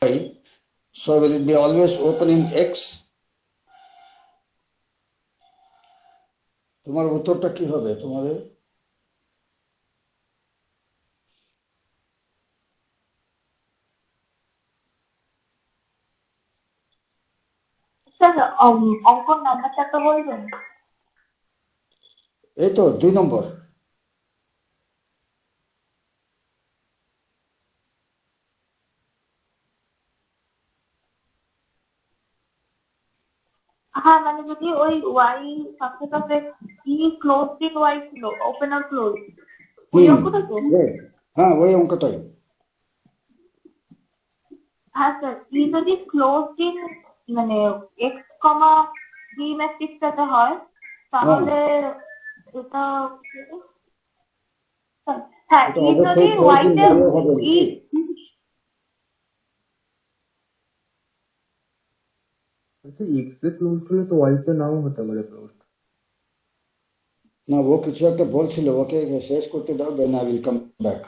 So will it be always open in X? তোমার উত্তরটা কি হবে তোমাদের? স্যার অঙ্কন নাম্বারটা তো বলবেন। এই তো 2 নম্বর। হ্যাঁ মানে যদি ওই Y subset of E close in Y ছিল ওপেন আর ক্লোজ ওই অঙ্কটা তো। হ্যাঁ ওই অঙ্কটাই। হ্যাঁ স্যার ই যদি ক্লোজ ইন মানে এক্স কমা বি ম্যাট্রিক্সটাতে হয় তাহলে এটা হ্যাঁ এটা ই যদি অবশ্যই ওয়াইতে হবে ই আচ্ছা এক্স এ ক্লোজ হলে তো ওয়াই তে নাও হতে পারে ক্লোজ। না ও কিছু একটা বলছিল, ওকে শেষ করতে দাও, then I will come back.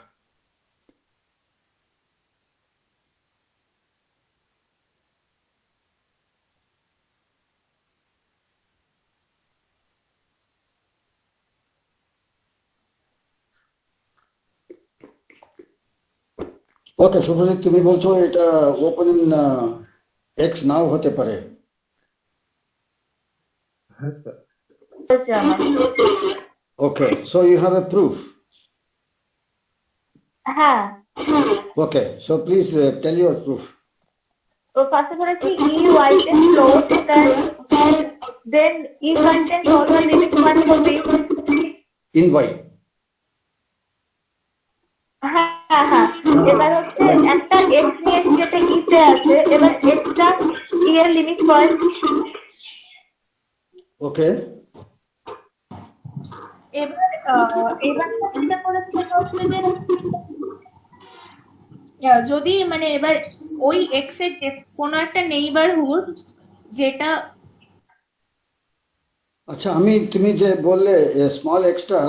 Okay Subhajit, তুমি বলছো এটা ওপেন ইন এক্স নাও হতে পারে। হ্যাঁ স্যার। হয়েছে আমার। Okay, so you have a proof? হ্যাঁ okay, so please tell your proof. তো ফার্স্টে বলেছি ই ওয়াইতে close then E content all the limit one for B. In Y. হ্যাঁ হ্যাঁ এবার হচ্ছে একটা এক্স নিয়ে যেটা ইতে আছে, এবার এক্সটা ই এর লিমিট পয়েন্ট। ওকে, এবার এবার চিন্তা করেছে হচ্ছে যে যদি মানে এবার ওই এক্স এর কোনো একটা নেইবারহুড যেটা আচ্ছা তুমি যে বললে স্মল এক্সটা,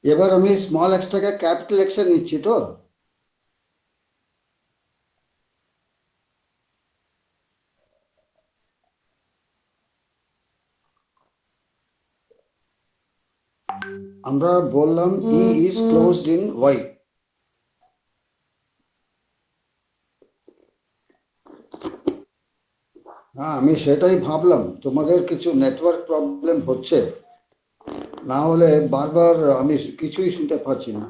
এবার আমি স্মল এক্সটাকে ক্যাপিটাল এক্স এ নিচ্ছি তো? আমরা বললাম ই ইজ ক্লোজড ইন ওয়াই। হ্যাঁ আমি সেটাই ভাবলাম, তোমাদের কিছু নেটওয়ার্ক প্রবলেম হচ্ছে, না হলে বারবার আমি কিছুই শুনতে পাচ্ছি না।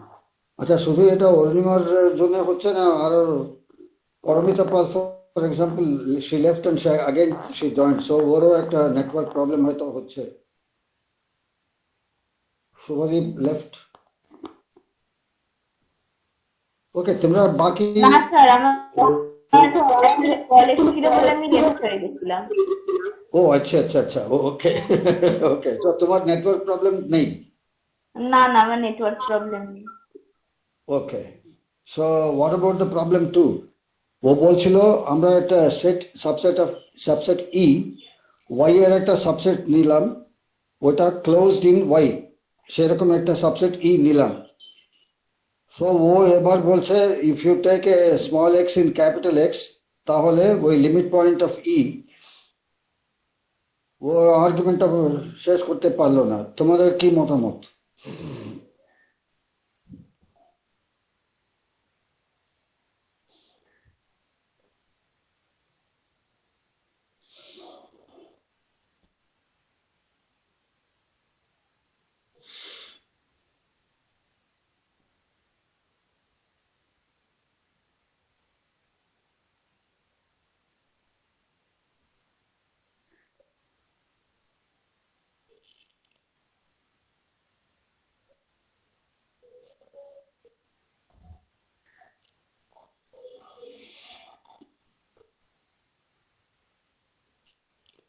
আচ্ছা শুধু এটা অরুণিমার জন্য হচ্ছে না, আর Paramita Pal for example she left and again she joined, so ওরও একটা নেটওয়ার্ক প্রবলেম হয়তো হচ্ছে। শুভদীপ লেফট। ওকে, তোমরা বাকি না স্যার আমার কলেজ ছিল বলে আমি লেফট হয়ে গেছিলাম। ও আচ্ছা আচ্ছা আচ্ছা, ওকে ওকে, তো তোমার নেটওয়ার্ক প্রবলেম নেই? না না আমার নেটওয়ার্ক প্রবলেম নেই। Okay, so what about the problem two? ও বলছিল আমরা একটা সাবসেট ই ওয়াই এর একটা সাবসেট নিলাম, ওটা ক্লোজড ইন ওয়াই, সেরকম একটা সাবসেট ই নিলাম। সো ও এবার বলছে if you take a small X in capital X, তাহলে ওই লিমিট পয়েন্ট অফ ই, ও আর্গুমেন্টটা শেষ করতে পারলো না। তোমাদের কি মতামত?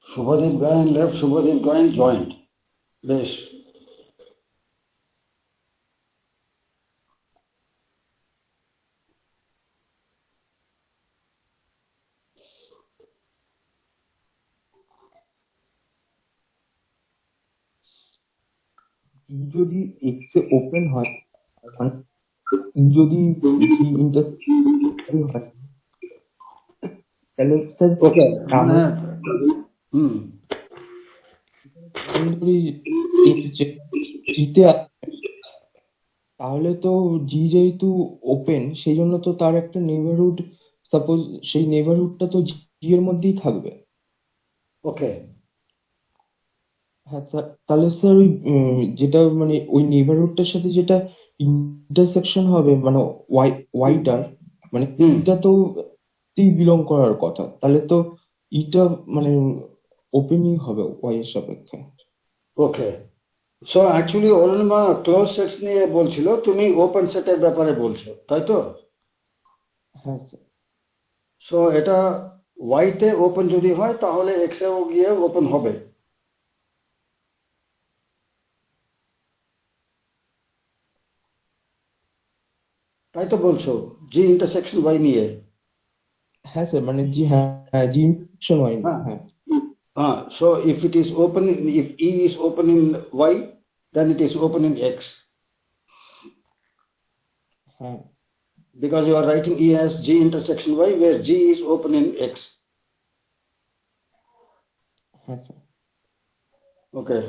Shubhadip Gayen left, Shubhadip Gayen joined. বেশ, জি যদি এক্স এ ওপেন হয় মানে ই যদি জি ইন্টারসেক্ট হয় তাহলে স্যার ওকে মানে আমরা হুম ধরি জিতে তাহলে তো জি যেহেতু ওপেন সেই জন্য তো তার একটা নেইবারহুড, সাপোজ সেই নেইবারহুডটা তো জি এর মধ্যেই থাকবে। ওকে হ্যাঁ তাহলে স্যার ওই যেটা মানে ওই নেইবারহুডটার সাথে যেটা ইন্টারসেকশন হবে মানে ওয়াইটার মানে হুম এটা তো বিলং করার কথা, তাহলে তো ইটা মানে ওপেনই হবে ওয়াই এর সাপেক্ষে। Okay so actually Arunima close sets নিয়ে বলছিল, তুমি ওপেন সেটের ব্যাপারে বলছো তাই তো? হ্যাঁ স্যার। সো এটা ওয়াইতে ওপেন যদি হয় তাহলে এক্সেও গিয়ে ওপেন হবে। তাই তো বলছো জি ইন্টারসেকশন ওয়াই নিয়ে? হ্যাঁ স্যার মানে জি, হ্যাঁ হ্যাঁ জি ইনফেকশন হয়নি, হ্যাঁ হ্যাঁ। হ্যাঁ so if it is open, if E is open in Y then it is open in X, হ্যাঁ because you are writing E as G intersection Y where G is open in X. হ্যাঁ sir. Okay.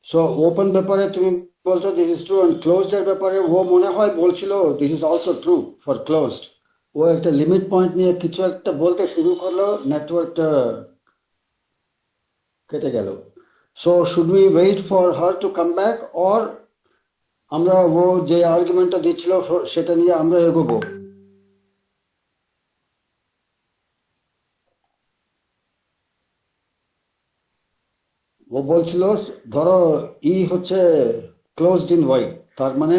So open ব্যাপারে তুমি বলছো this is true, and closed এর ব্যাপারে ও মনে হয় বলছিল this is also true for closed. ও একটা লিমিট পয়েন্ট নিয়ে কিছু একটা বলতে শুরু করলো, নেটওয়ার্কটা কেটে গেল। So should we wait for her to come back, or আমরা ও যে আর্গুমেন্টটা দিচ্ছিল সেটা নিয়ে আমরা এগোবো? ও বলছিল ধরো ই হচ্ছে ক্লোজড ইন ওয়াই, তার মানে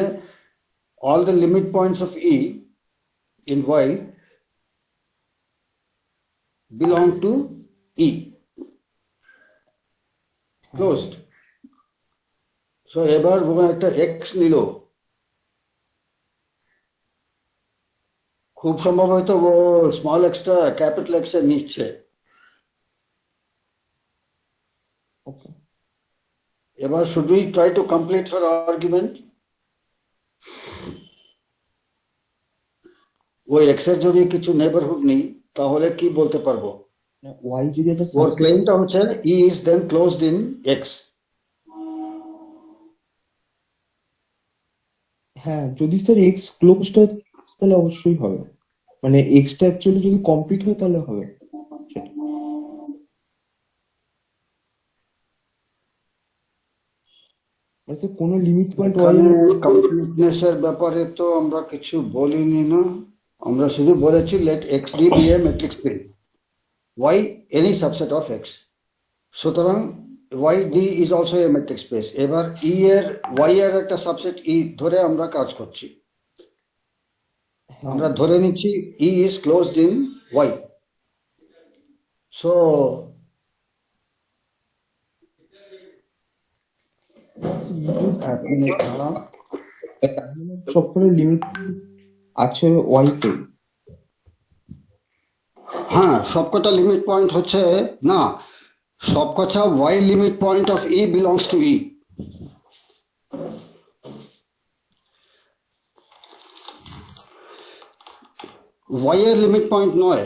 all the limit points of E in Y belong to E, closed. So এবার ও একটা X নিল, খুব সম্ভব হয়তো ও স্মল এক্সটা ক্যাপিটাল এক্স এ নিচ্ছে। ওকে এবার should we try to complete her argument? ওই এক্স এর যদি কিছু নেইবারহুড নেই তাহলে কি বলতে পারবো? ওয়াই যদি একটা ওর ক্লেমটা হচ্ছে E is then closed in X. হ্যাঁ যদি স্যার এক্স ক্লোজড হয় তাহলে অবশ্যই হবে, মানে এক্সটা অ্যাকচুয়ালি যদি কমপ্লিট হয় তাহলে হবে সেটা। মানে স্যার কোনো লিমিট পয়েন্ট ওয়াই এখানে কমপ্লিটনেস এর ব্যাপারে তো আমরা কিছু বলিনি না, আমরা শুধু বলেছি let X D be a matrix space, Y any subset of X, সুতরাং Y D is also a matrix space. এবার ই এর ওয়াই এর একটা সাবসেট ই ধরে আমরা কাজ করছি, আমরা ধরে নিচ্ছি E is closed in Y. So সবকটা লিমিট আছে ওয়াইতে। হ্যাঁ সবকটা লিমিট পয়েন্ট হচ্ছে না, সবকটা Y limit point of E belongs to E. Y এর লিমিট পয়েন্ট নয়,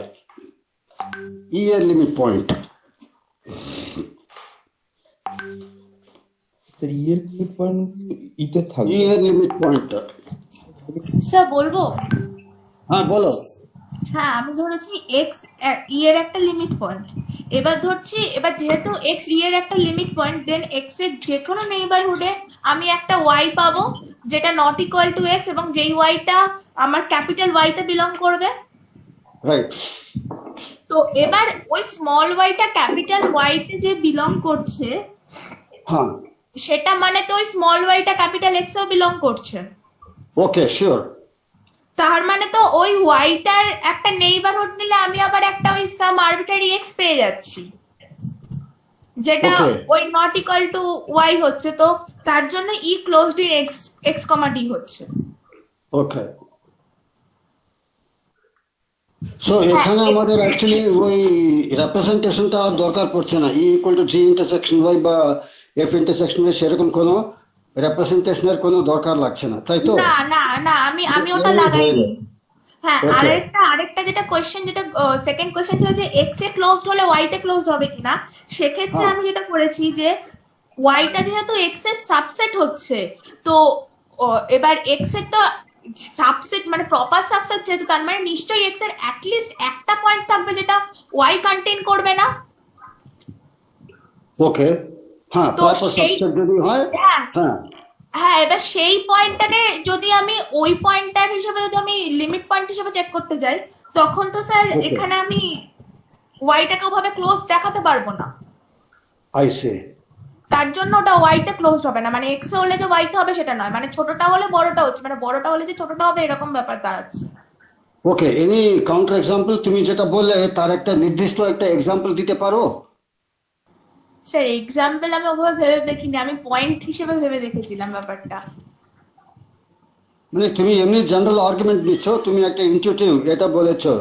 ই এর লিমিট পয়েন্ট। স্যার ই এর লিমিট পয়েন্ট ইতে ই থাকবে। এর লিমিট পয়েন্টটা, স্যার বলবো? হ্যাঁ বলো। হ্যাঁ আমি ধরেছি এক্স ই এর একটা লিমিট পয়েন্ট, এবার ধরছি এবার যেহেতু এক্স ই এর একটা লিমিট পয়েন্ট, দেন এক্স এর যে কোনো নেইবারহুডে আমি একটা ওয়াই পাবো যেটা নট ইকুয়াল টু এক্স, এবং যেই ওয়াইটা আমার ক্যাপিটাল ওয়াইতে বিলং করবে। রাইট। তো এবার ওই স্মল ওয়াইটা ক্যাপিটাল ওয়াইতে যে বিলং করছে হ্যাঁ সেটা মানে তো ওই স্মল ওয়াইটা ক্যাপিটাল এক্সেও বিলং করছে। Okay sure. তার মানে তো ওই ওয়াইটার একটা নেইবারহুড নিলে আমি আবার একটা ওই সাম আরবিটারি এক্স পেয়ে যাচ্ছি যেটা Okay. ওই নট ইকুয়াল টু ওয়াই হচ্ছে, তো তার জন্য E closed in X X comma D হচ্ছে। ওকে সো এখানে আমাদের অ্যাকচুয়ালি ওই রেপ্রেজেন্টেশনটা আর দরকার পড়ছে না, E equal to G intersection Y বা এফ ইন্টারসেকশন সেরকম কোনো রেপ্রেজেন্টেশনের কোনো দরকার লাগছে না, তাই তো? না না না আমি ওটা লাগাইনি। হ্যাঁ, ওকে, আরেকটা যেটা কোয়েশ্চেন, যেটা সেকেন্ড কোয়েশ্চেন ছিল যে এক্স এ ক্লোজড হলে ওয়াই তে ক্লোজড হবে কিনা। সেক্ষেত্রে হ্যাঁ, আমি যেটা করেছি যে ওয়াইটা যেহেতু এক্স এর সাবসেট হচ্ছে, তো এবার এক্স এর তো সাবসেট মানে প্রপার সাবসেট, যেহেতু তার মানে নিশ্চয়ই এক্স এর অ্যাটলিস্ট একটা পয়েন্ট থাকবে যেটা ওয়াই কন্টেইন করবে না। ওকে, হ্যাঁ, তো প্রপার সেই, সাবসেট যদি হয়, হ্যাঁ, হ্যাঁ, হ্যাঁ, এবার সেই পয়েন্টটাকে যদি আমি ওই পয়েন্টার হিসেবে, যদি আমি লিমিট পয়েন্ট হিসেবে চেক করতে যাই, তখন তো স্যার ওকে, এখানে আমি ওয়াইটাকে ওভাবে ক্লোজ দেখাতে পারবো না। I say. তার জন্য ওটা ওয়াইতে ক্লোজড হবে না, মানে এক্স এ হলে যে ওয়াইতে হবে সেটা নয়, মানে ছোটটা হলে বড়টা হচ্ছে, মানে বড়টা হলে যে ছোটটা হবে এরকম ব্যাপার দাঁড়াচ্ছে। ওকে, এনি কাউন্টার এক্সাম্পল তুমি যেটা বললে তার একটা নির্দিষ্ট একটা এক্সাম্পল দিতে পারো? স্যার এক্সাম্পল আমি ওভাবে ভেবে দেখিনি, আমি পয়েন্ট হিসেবে ভেবে দেখেছিলাম ব্যাপারটা। মানে তুমি এমনি জেনারেল আর্গুমেন্ট দিচ্ছ, তুমি একটা ইনটিউটিভ এটা বলেছো,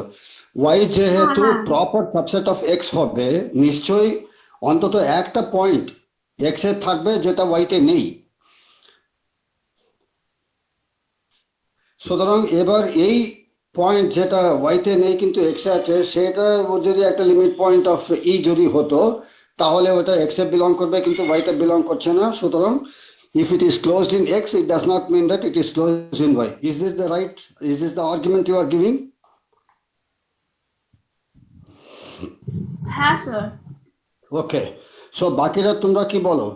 ওয়াই হ্যাঁ, যেহেতু হ্যাঁ, প্রপার সাবসেট অফ এক্স হবে, নিশ্চয়ই অন্তত একটা পয়েন্ট এক্স এর থাকবে যেটা ওয়াইতে নেই। সুতরাং এবার এই পয়েন্ট যেটা ওয়াইতে নেই কিন্তু এক্সে আছে, সেটা যদি একটা লিমিট পয়েন্ট অফ ই যদি হতো, তাহলে ওটা এক্সে বিলং করবে কিন্তু ওয়াইতে বিলং করছে না। সুতরাং if it is closed in x, it does not mean that it is closed in y. Is this the right, is this the argument you are giving? হ্যাঁ স্যার। ওকে, সো বাকিরা তোমরা কি বলো?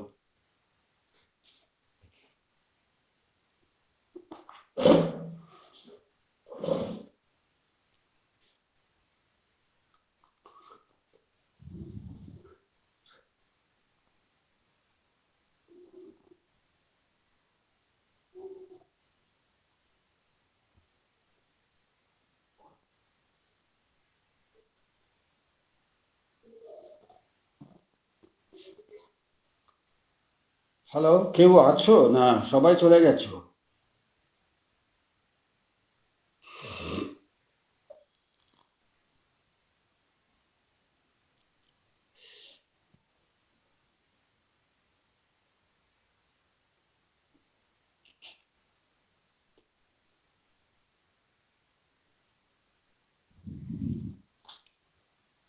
হ্যালো, কেউ আছো না সবাই চলে গেছো?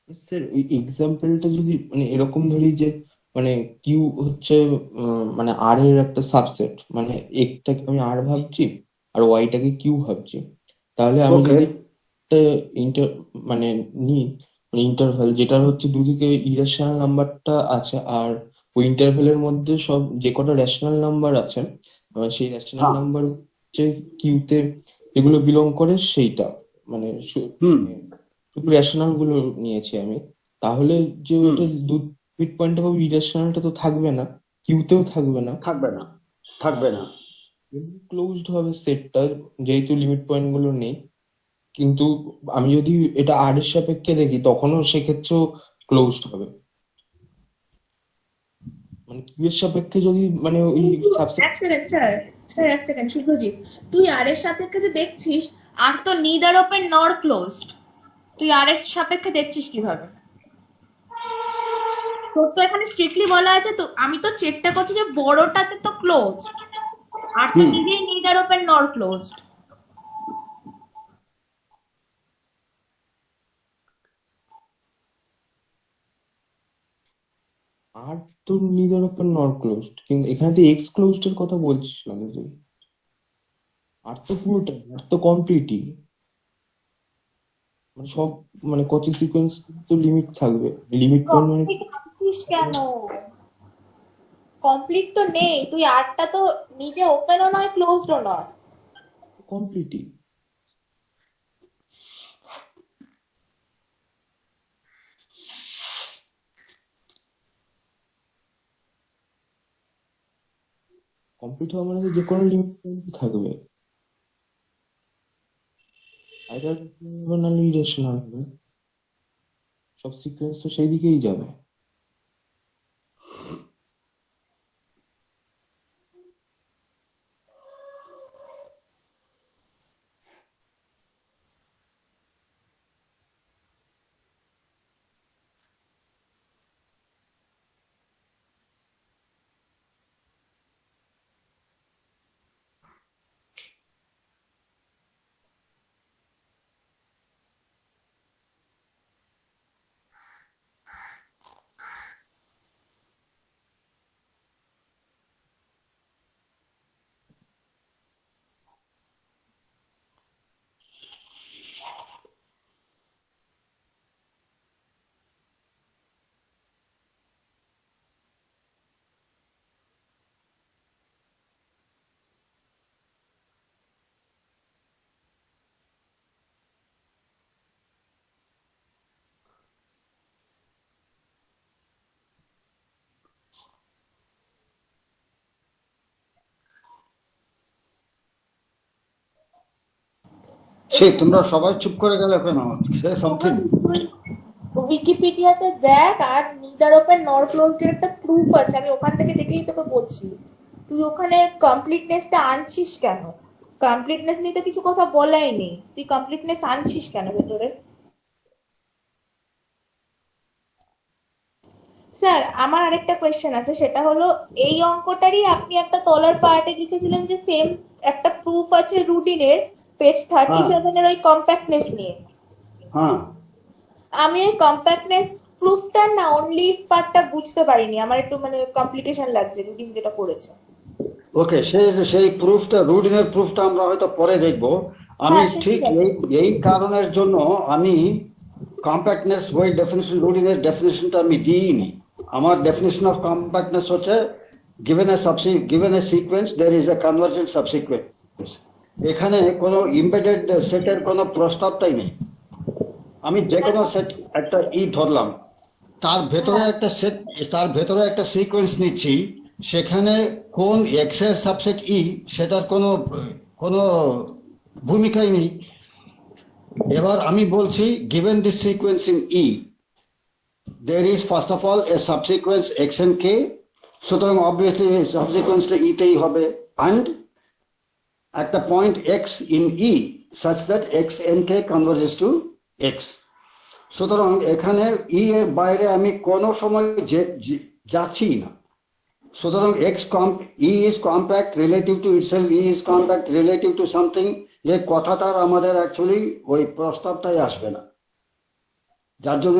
স্যার ওই এক্সাম্পলটা যদি মানে এরকম ধরি যে মানে কিউ হচ্ছে মানে আর এর একটা সাবসেট, মানে একটাকে আমি আর ভাবছি আর ওয়াইটাকে কিউ ভাবছি, তাহলে আমি ওকে, যদি একটা ইন্টার মানে নিই, মানে ইন্টারভ্যাল যেটার হচ্ছে দুদিকে ইরেশনাল নাম্বারটা আছে, আর ওই ইন্টারভ্যালের মধ্যে সব যে কটা রেশনাল নাম্বার আছে, সেই রেশনাল হ্যাঁ, নাম্বার হচ্ছে কিউতে যেগুলো বিলং করে সেইটা, মানে হুম, মানে শুধু রেশনাল গুলো নিয়েছি আমি, তাহলে যে হুম, ওটা মিড পয়েন্টটা পাবো, ইরেশনালটা তো থাকবে না, কিউতেও থাকবে না, থাকবে না, থাকবে না। ক্লোজড হবে সেটটা, যেহেতু লিমিট পয়েন্ট গুলো নেই। কিন্তু আমি যদি এটা আর এর সাপেক্ষে দেখি তখনও সেক্ষেত্রেও ক্লোজড হবে, মানে কিউ এর সাপেক্ষে যদি মানে ওই কিন্তু সাবসেট। এক সেকেন্ড স্যার, স্যার এক সেকেন্ড শুভজিৎ, তুই আর এর সাপেক্ষে যে দেখছিস, আর তো নিদার ওপেন নর ক্লোজড, তুই আর এর সাপেক্ষে দেখছিস কিভাবে? তোর তো এখানে স্ট্রিক্টলি বলা আছে, তো আমি তো চেকটা করছি যে বড়টাতে তো ক্লোজড, আর তো হুম, নিজেই নিদার ওপেন নর ক্লোজড। আর তো নিদার ওপেন নট ক্লোজড, কিন্তু এখানে তো এক্স ক্লোজড এর কথা বলছিস না তো তুই, আর তো পুরোটাই, আর তো কমপ্লিটই, মানে সব, মানে কত সিকোয়েন্স তো লিমিট থাকবে, লিমিট পয়েন্ট মানে কমপ্লিট ভাবছিস কেন? কমপ্লিট তো নেই, তুই আরটা তো নিজে ওপেনও নয় ক্লোজডও নয়। কমপ্লিটই। কমপ্লিট হওয়া মানে তো যে কোনো লিমিট পয়েন্ট থাকবে, আইদার নাহলে ইরেশনাল হবে, সব সিকোয়েন্স তো সেই দিকেই যাবে। সেই তোমরা সবাই চুপ করে গেলে কেন? সে সামথিং। উইকিপিডিয়াতে দেখ, আর নিদার ওপেন নর ক্লোজড একটা প্রুফ আছে, আমি ওখান থেকে দেখেই তোকে বলছি। তুই ওখানে কমপ্লিটনেসটা আনছিস কেন? কমপ্লিটনেস নিয়ে তো কিছু কথা বলাই নেই, তুই কমপ্লিটনেস আনছিস কেন ভেতরে? স্যার আমার আরেকটা কোয়েশ্চেন আছে, সেটা হলো এই অঙ্কটারই আপনি একটা তলার পার্টে লিখেছিলেন যে সেম একটা প্রুফ আছে রুডিনের পেজ থার্টি হ্যাঁ সেভেনের ওই কম্প্যাক্টনেস নিয়ে। হ্যাঁ আমি ওই কম্প্যাক্টনেস প্রুফটা না অনলি পার্টটা বুঝতে পারিনি, আমার একটু মানে কমপ্লিকেশন লাগছে রুডিন যেটা করেছে। ওকে, সেই প্রুফটা, রুডিনের প্রুফটা আমরা হয়তো পরে দেখব। আমি হ্যাঁ সে ঠিক ঠিক আছে। এই কারণের জন্য আমি কম্প্যাক্টনেস ওই ডেফিনেশন, রুডিনের ডেফিনেশনটা আমি দিইনি। আমার ডেফিনেশন অফ কম্প্যাক্টনেস হচ্ছে given a sequence there is a convergent subsequence। এখানে কোনো ইম্বেডেড সেটের কোনো প্রস্তাবটাই নেই। আমি যে কোনো সেট একটা ধরলাম, তার ভেতরে একটা সেট, তার ভেতরে একটা সিকোয়েন্স নিচ্ছি, সেখানে কোন এক্স এর সাবসেট সেটার কোনো কোনো ভূমিকাই নেই। এবার আমি বলছি given this sequence in there is first of all a subsequence x and k, সুতরাং অবভিয়াসলি সাবসিকুয়েন্সটা তেই হবে, and একটা point x in such that x and k converges to x। সুতরাং এখানে এর বাইরে আমি কোনো সময় যাচ্ছি না। সুতরাং is compact relative to itself, is compact relative to something, এই কথাটার আমাদের অ্যাকচুয়ালি ওই প্রস্তাবটাই আসবে না, যার জন্য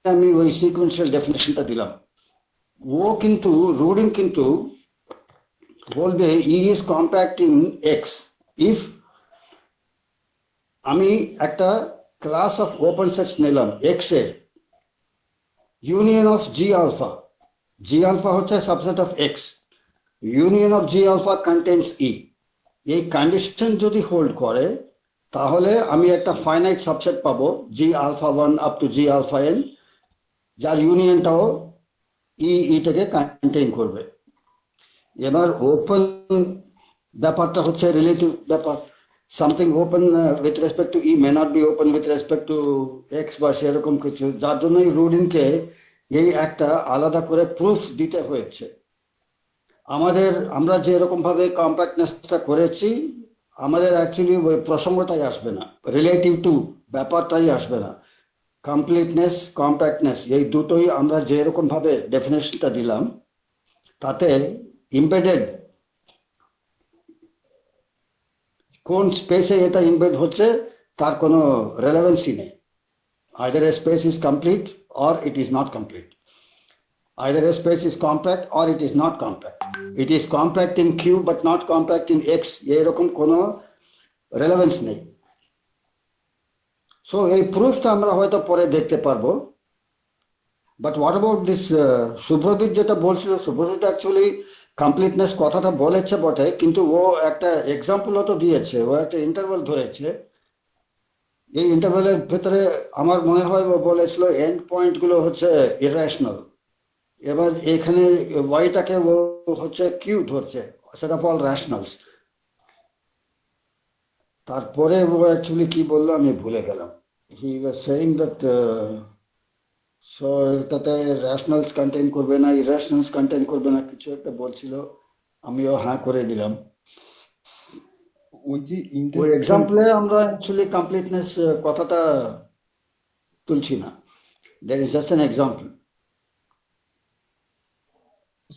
আমি ওই সিকুয়েন্সিয়াল ডেফিনেশনটা দিলাম। ও কিন্তু রুডিন কিন্তু বলবে is compact in x if আমি একটা ক্লাস অফ ওপেন সেটস নিলাম x এর ইউনিয়ন অফ জি আলফা হচ্ছে subset of x, union of G alpha contains এই কন্ডিশন যদি হোল্ড করে তাহলে আমি একটা ফাইনাইট সাবসেট পাবো G alpha 1 up to G alpha n, যার ইউনিয়নটাও এটাকে কন্টেইন করবে। এবার ওপেন ব্যাপারটা হচ্ছে রিলেটিভ ব্যাপার, something open with respect to may not be open with respect to X বা সেরকম কিছু, যার জন্য এই রুডিনকে এই একটা আলাদা করে প্রুফ দিতে হয়েছে। আমরা যে এরকম ভাবে কম্প্যাক্টনেসটা করেছি, আমাদের অ্যাকচুয়ালি ওই প্রসঙ্গটাই আসবে না, রিলেটিভ টু ব্যাপারটাই আসবে না। কমপ্লিটনেস, কম্প্যাক্টনেস এই দুটোই আমরা যে এরকম ভাবে ডেফিনেশনটা দিলাম, তাতে ইম্বেডেড কোন স্পেসে এটা ইম্বেড হচ্ছে তার কোনো রেলেভেন্সি নেই। Either a space is complete or it is not complete, either a space is compact or it is not compact, it is compact in Q but not compact in X, এরকম কোনো relevance নেই। So এই প্রুফটা আমরা হয়তো পরে দেখতে পারবো। But what about this Subhradeep যেটা বলছিল, শুভ্রদীপ অ্যাকচুয়ালি কমপ্লিটনেস কথাটা বলেছে বটে, কিন্তু ও একটা এক্সাম্পলও তো দিয়েছে, ও একটা ইন্টারভ্যাল ধরেছে। এই ইন্টারভ্যালের ভেতরে আমার মনে হয় ও বলেছিল এন্ড পয়েন্ট গুলো হচ্ছে ইরেশনাল। এবার এখানে ওয়াইটাকে ও হচ্ছে কিউ ধরছে, সেট অফ অল রেশনালস। তারপরে ও অ্যাকচুয়ালি কি বললো আমি ভুলে গেলাম। হি ওয়াজ সেইং দ্যাট সো এটাতে রেশনালস কন্টেইন করবে না, ইরেশনালস কন্টেইন করবে না, কিছু একটা বলছিল, আমিও হ্যাঁ করে দিলাম। ওই যে ওই এক্সাম্পলে আমরা অ্যাকচুয়ালি কমপ্লিটনেস কথাটা তুলছি না, that is just an example.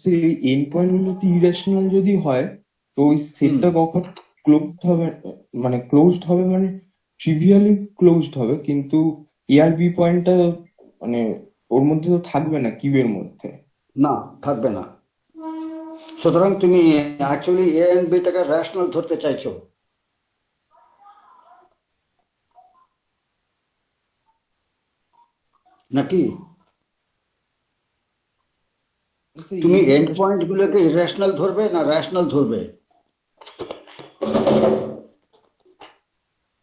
সেই এন্ড পয়েন্ট গুলো ইরেশনাল যদি হয়, তো ওই সেটটা কখন ক্লোজড হবে, মানে ট্রিভিয়ালি ক্লোজড হবে, কিন্তু এ আর বি পয়েন্টটা মানে ওর মধ্যে তো থাকবে না, কিউ এর মধ্যে। না, থাকবে না। সুতরাং তুমি অ্যাকচুয়ালি এ এন্ড বি টাকে রেশনাল ধরতে চাইছো নাকি? তুমি এন্ড পয়েন্ট গুলোকে ইরেশনাল ধরবে না রেশনাল ধরবে?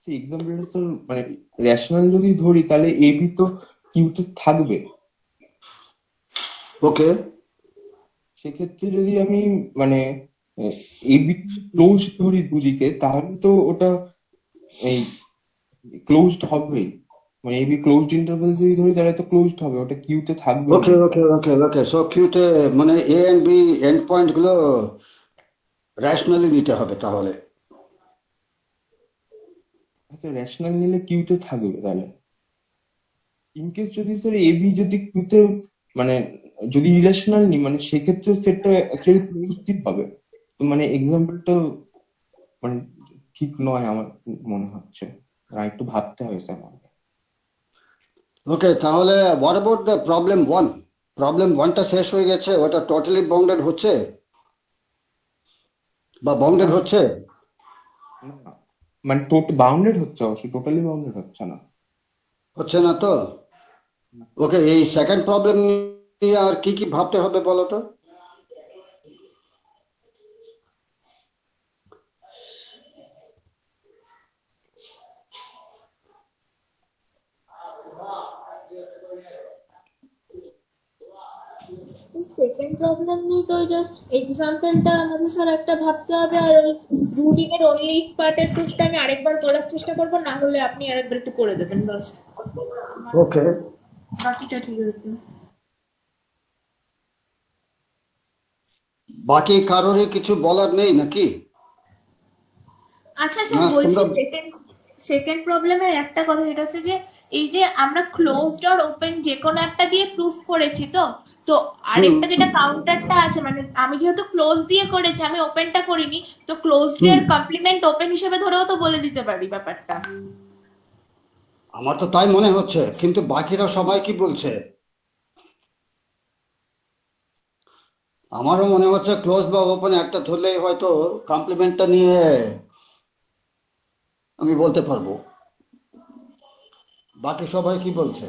সেই এক্সাম্পলটা মানে রেশনাল যদি ধরি তাহলে এ বি তো কিউতে থাকবে। ওকে, সেক্ষেত্রে যদি আমি মানে এ বি ক্লোজ ধরি দুদিকে, তাহলে তো ওটা এই ক্লোজড হবেই, মানে এবি ক্লোজড ইন্টারভেল যদি ধরি তাহলে তো ক্লোজড হবে, ওটা কিউতে থাকবেই ওকে না। ওকে ওকে ওকে, সো কিউতে মানে এ এন্ড বি এন্ড পয়েন্ট গুলো রেশনালি নিতে হবে তাহলে। আচ্ছা, রেশনাল নিলে কিউতে থাকবে তাহলে। ইনকেস যদি স্যার এবি যদি কিউতে মানে যদি ইরেশনাল নি, মানে সেক্ষেত্রে সেটটা অ্যাকচুয়ালি ক্লোজড হবে। তো মানে এক্সাম্পলটা মানে ঠিক নয় আমার মনে হচ্ছে, আর একটু ভাবতে হয় স্যার আমাকে। ওকে, তাহলে what about the problem one? Problem ওয়ানটা শেষ হয়ে গেছে, ওটা টোটালি বাউন্ডেড হচ্ছে বা বাউন্ডেড না হচ্ছে? না, মানে বাউন্ডেড হচ্ছে, অবশ্যই টোটালি বাউন্ডেড হচ্ছে না। হচ্ছে না তো? ওকে, এই সেকেন্ড প্রবলেম নিয়ে আর কি কি ভাবতে হবে বলো তো? সেকেন্ড প্রবলেম নিয়ে তো জাস্ট এক্সাম্পলটা আমাদের স্যার একটা ভাবতে হবে, আর ওই রুটিং এর অনলি ইফ পার্টের প্রুফটা আমি আরেকবার করার চেষ্টা করবো, না হলে আপনি আরেকবার একটু করে দেবেন বাস। ওকে, বাকিটা ঠিক আছে। বাকি কারোরই কিছু বলার নেই নাকি? আচ্ছা স্যার, না বলছি তোমরা, সেকেন্ড প্রবলেমের একটা কথা, যেটা হচ্ছে যে এই যে আমরা ক্লোজড আর ওপেন যে কোনো একটা দিয়ে প্রুফ করেছি, তো তো হুম আরেকটা যেটা কাউন্টারটা আছে, মানে আমি যেহেতু ক্লোজ দিয়ে করেছি, আমি ওপেনটা করিনি, তো ক্লোজড হুম, এর কমপ্লিমেন্ট ওপেন হিসেবে ধরেও তো বলে দিতে পারি ব্যাপারটা। আমার তো তাই মনে হচ্ছে, কিন্তু বাকিরা সবাই কি বলছে? আমারও মনে হচ্ছে ক্লোজ বা ওপেন একটা ধরলেই হয়তো কমপ্লিমেন্টটা নিয়ে আমি বলতে পারবো। বাকি সবাই কি বলছে?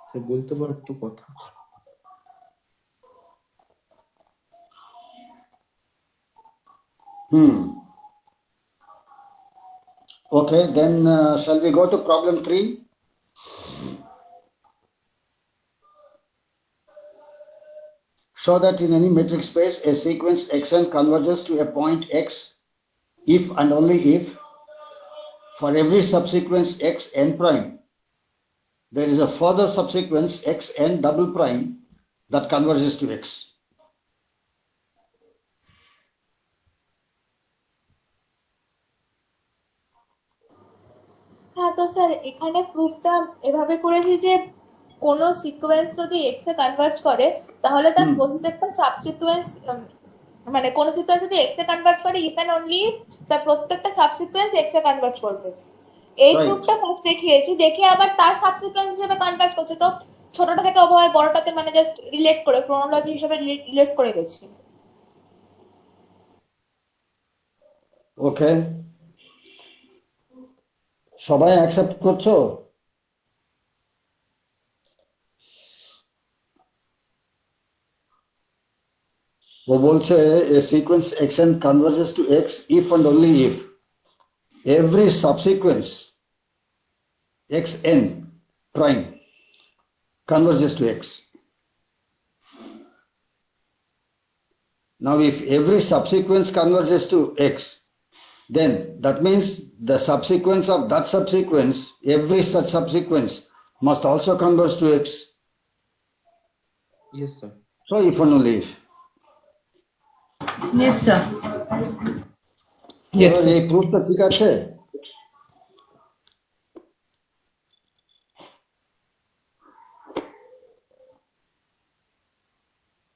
স্যার বলতে পারার তো কথা। হুম, ওকে, দেন shall we go to problem 3? Show that in any metric space a sequence xn converges to a point x if and only if for every subsequence xn prime there is a further subsequence xn double prime that converges to x. হ্যাঁ, তো sir এখানে প্রুফটা এভাবে করেছি যে কোনো sequence যদি x এ convert করে, তাহলে তার হুম, প্রত্যেকটা সাবসিকুয়েন্স, মানে কোনো সিকোয়েন্স যদি এক্স এ কনভার্ট করে ইফ এন্ড অনলি তার প্রত্যেকটা সাবসিকুয়েন্স এক্স এ কনভার্ট করবে। এই রাইট। প্রুফটা ফার্স্ট দেখিয়েছি, দেখে আবার তার সাবসিকুয়েন্স হিসেবে কনভার্ট করছে, তো ছোটটা থেকে ওভাবে বড়টাতে মানে জাস্ট রিলেট করে ক্রোনোলজি হিসেবে রিলেট করে গেছি। ওকে, সবাই অ্যাকসেপ্ট করছো? ও বলছে a sequence xn converges to x if and only if every subsequence xn prime converges to x. Now, if every subsequence converges to x, then that means the subsequence of that subsequence, every such subsequence must also converge to x. Yes sir. So, if and only if. Yes, sir. Yes এবার sir. এই প্রুফটা ঠিক আছে?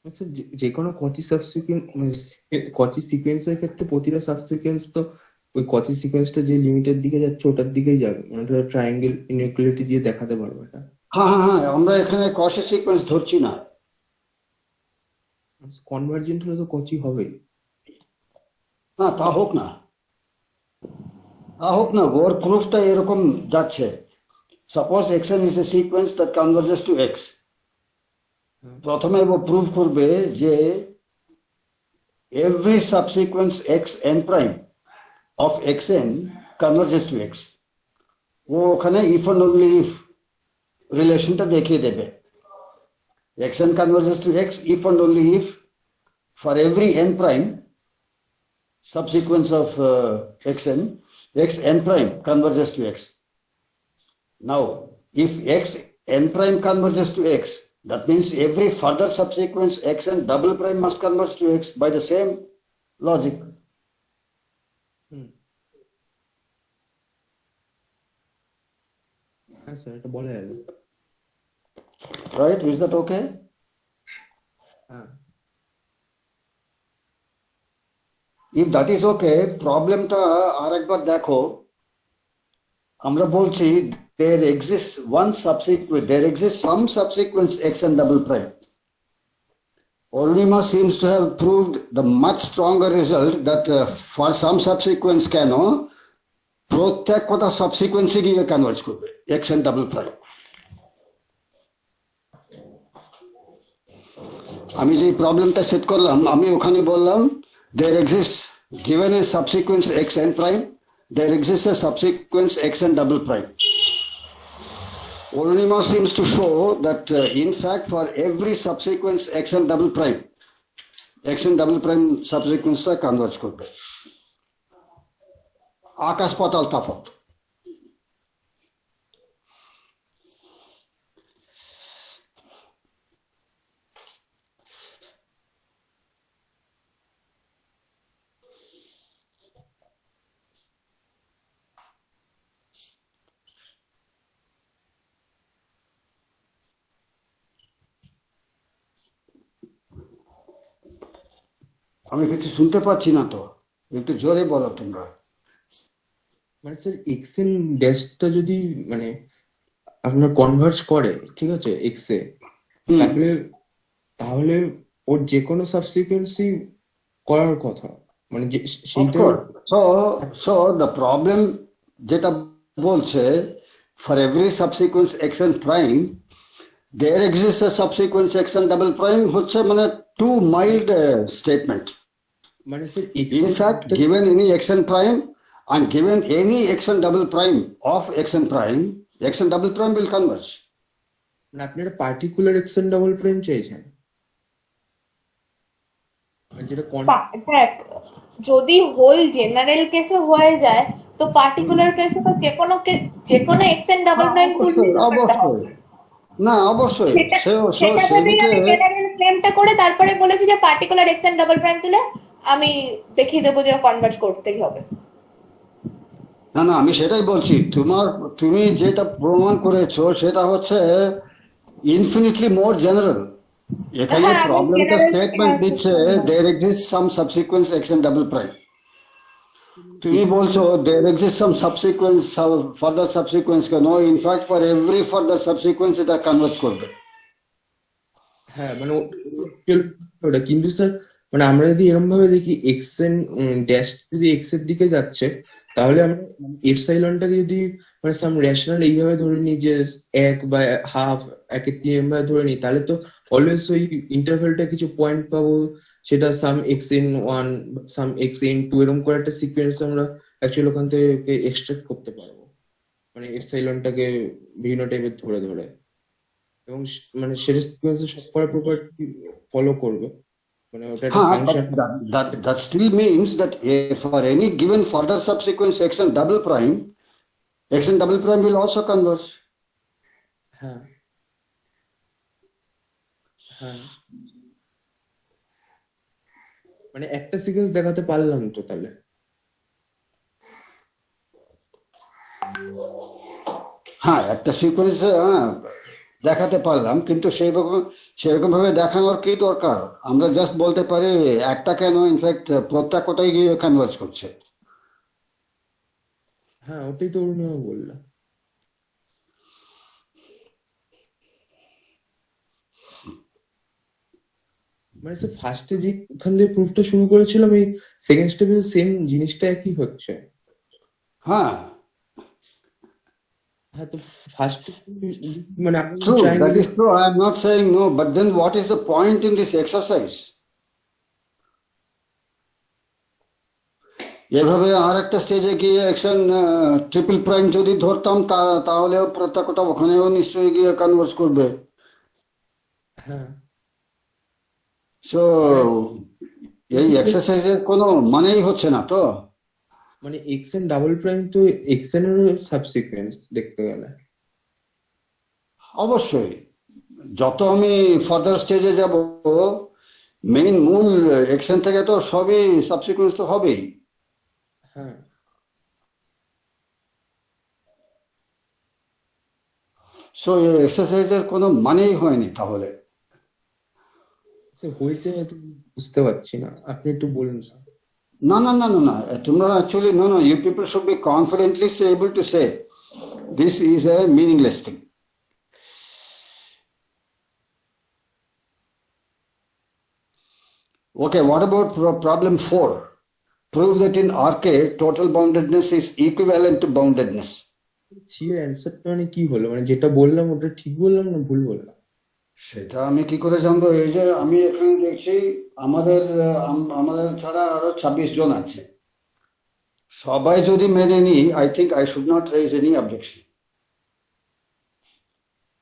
আচ্ছা, যে কোনো কচি সাবসিকুয়েন্স মানে কচি সিকোয়েন্সের ক্ষেত্রে প্রতিটা সাবসিকুয়েন্স তো ওই কচি সিকোয়েন্সটা যে লিমিটের দিকে যাচ্ছে ওটার দিকেই যাবে, মানে ধরো ট্রায়াঙ্গেল ইনইকুয়ালিটি দিয়ে দেখাতে পারবো এটা। হ্যাঁ হ্যাঁ হ্যাঁ, আমরা এখানে কষে সিকোয়েন্স ধরছি না। কনভার্জেন্ট হলে তো কচি হবেই। হ্যাঁ, তা হোক না, ওর প্রুফটা এরকম যাচ্ছে। Suppose xn is a sequence that converges to x. প্রথমে ও প্রুফ করবে যে every subsequence xn prime of xn converges to x. ও ওখানে if and only if রিলেশনটা দেখিয়ে দেবে। xn converges to x if and only if for every n prime subsequence of xn, xn prime converges to x. Now, if xn prime converges to x, that means every further subsequence xn double prime must converge to x by the same logic. হুম, হ্যাঁ sir, এটা বলা যাবে। Right? Is that okay? হ্যাঁ, If that is okay, প্রবলেমটা আরেকবার দেখো। আমরা বলছি there exists some subsequence xn double prime. Orunima seems to have proved the much stronger result that for some subsequence কেন প্রত্যেক কটা সাবসিকুয়েন্সে গিয়ে কনভার্জ করবে xn double prime. আমি যে প্রবলেমটা সেট করলাম, আমি ওখানে বললাম there exists, given a subsequence xn prime, there exists a subsequence xn double prime. Orunima seems to show that in fact for every subsequence xn double prime subsequence-টা converge করবে। আকাশ পাতাল তফাৎ। আমি কিছু শুনতে পাচ্ছি না তো, একটু জোরে বলো তোমরা। মানে স্যার এক্সেন ড্যাশটা যদি মানে আপনার কনভার্জ করে, ঠিক আছে, এক্সে, হুম, তাহলে তাহলে ওর যে কোনো সাবসিকুয়েন্সই করার কথা, মানে যে of সেইটা। course. So the problem যেটা বলছে for every subsequence xn prime there exists a subsequence xn double prime হচ্ছে মানে too mild statement. মানে sir In এক্সেন fact, given any xn prime and given any xn double prime of xn double prime will converge. মানে আপনি একটা particular এক্সেন double prime চাইছেন, মানে যেটা দেখ, যদি হোল জেনারেল কেসে হয়ে যায় তো পার্টিকুলার কেসে তো যে কোনো এক্সেন ডাবল প্রাইম তুললে অবশ্যই না, অবশ্যই সেটা ভেবেই আমি সেদিকে জেনারেল ক্লেমটা করে তারপরে বলেছি যে পার্টিকুলার এক্সেন ডাবল প্রাইম তুলে আমি দেখিয়ে দেবো যে কনভার্জ করতেই হবে। না, আমি সেটাই বলছি। তুমি যেটা প্রমাণ করেছো সেটা হচ্ছে ইনফিনিটলি মোর জেনারেল। এখানে হ্যাঁ, আমি প্রবলেমটা জেনারেল স্টেটমেন্ট দিচ্ছে there exists some subsequence xn double prime. তুমি বলছো there exists some further subsequence কেন, in fact for every further subsequence এটা কনভার্জ করবে। হ্যাঁ মানে ওটা কিন্তু স্যার, মানে আমরা যদি এরকম ভাবে দেখি এক্সেন ড্যাশ যদি এক্স এর দিকে যাচ্ছে, তাহলে আমরা এপসাইলনটাকে যদি মানে সাম রেশনাল এইভাবে ধরে নিই যে 1 বা হাফ 1/3 ভাবে ধরে নিই, তাহলে তো অলওয়েজ ওই ইন্টারভ্যালটা কিছু পয়েন্ট পাবো, সেটা সাম xn1 সাম xn2 এরকম করে একটা সিকোয়েন্স আমরা অ্যাকচুয়ালি ওখান থেকে এক্সট্রাক্ট করতে পারবো, মানে এপসাইলনটাকে বিভিন্ন টাইপের ধরে ধরে, এবং মানে সেটা সিকোয়েন্সে সবকটা প্রপার্টি ফলো করবে, মানে ওটা একটা হ্যাঁ, function. that still means that for any given further subsequence xn double prime will also converge. হ্যাঁ, হ্যাঁ, মানে একটা সিকোয়েন্স দেখাতে পারলাম তো তাহলে। হ্যাঁ, একটা সিকোয়েন্স দেখাতে পারলাম, কিন্তু সেরকম ভাবে দেখানোর কি দরকার? আমরা জাস্ট বলতে পারি একটা কেন, ইনফ্যাক্ট প্রত্যেকটাই গিয়ে কনভার্জ করছে। হ্যাঁ, ওটাই তো অরুণিমা বললাম। মানে স্যার ফার্স্টে যে ওখান থেকে প্রুফটা শুরু করেছিলাম, এই সেকেন্ড স্টেপে সেম জিনিসটা একই হচ্ছে। হ্যাঁ, হ্যাঁ, তো ফার্স্ট মানে আমি true, চাইনি। that is true. I am not saying no, but then what is the point in this exercise? এভাবে আর একটা স্টেজে গিয়ে অ্যাকশন ট্রিপল প্রাইম যদি ধরতাম তাহলেও প্রত্যেকটা ওখানেও নিশ্চয়ই গিয়ে কনভার্জ করবে। হ্যাঁ, So এই এক্সারসাইজের কোনো মানেই হচ্ছে না তো। মানে এক্স এন ডাবল প্রাইম তো এক্স এন এর সাবসিকুয়েন্স দেখতে গেলে। অবশ্যই যত আমি ফার্দার স্টেজে যাব, মেইন মূল এক্সেন থেকে তো সবই সাবসিকুয়েন্স তো হবেই। হ্যাঁ, সো এই এক্সারসাইজের কোনো মানেই হয়নি তাহলে। সে হয়েছে হয়তো বুঝতে পারছি না, আপনি একটু বলুন স্যার। না না না না না, তোমরা actually no no, you people should be confidently able to say this is a meaningless thing. Okay, what about problem 4? Prove that in RK total boundedness is equivalent to boundedness. ছির অ্যান্সারটা মানে কি হলো, মানে যেটা বললাম ওটা ঠিক বললাম না ভুল বললাম? সেটা আমি কি করে জানবো? এই যে আমি এখানে দেখছি আমাদের আমাদের ছাড়া আরো 26 জন আছে, সবাই যদি মেনে নিই, I think I should not raise any objection.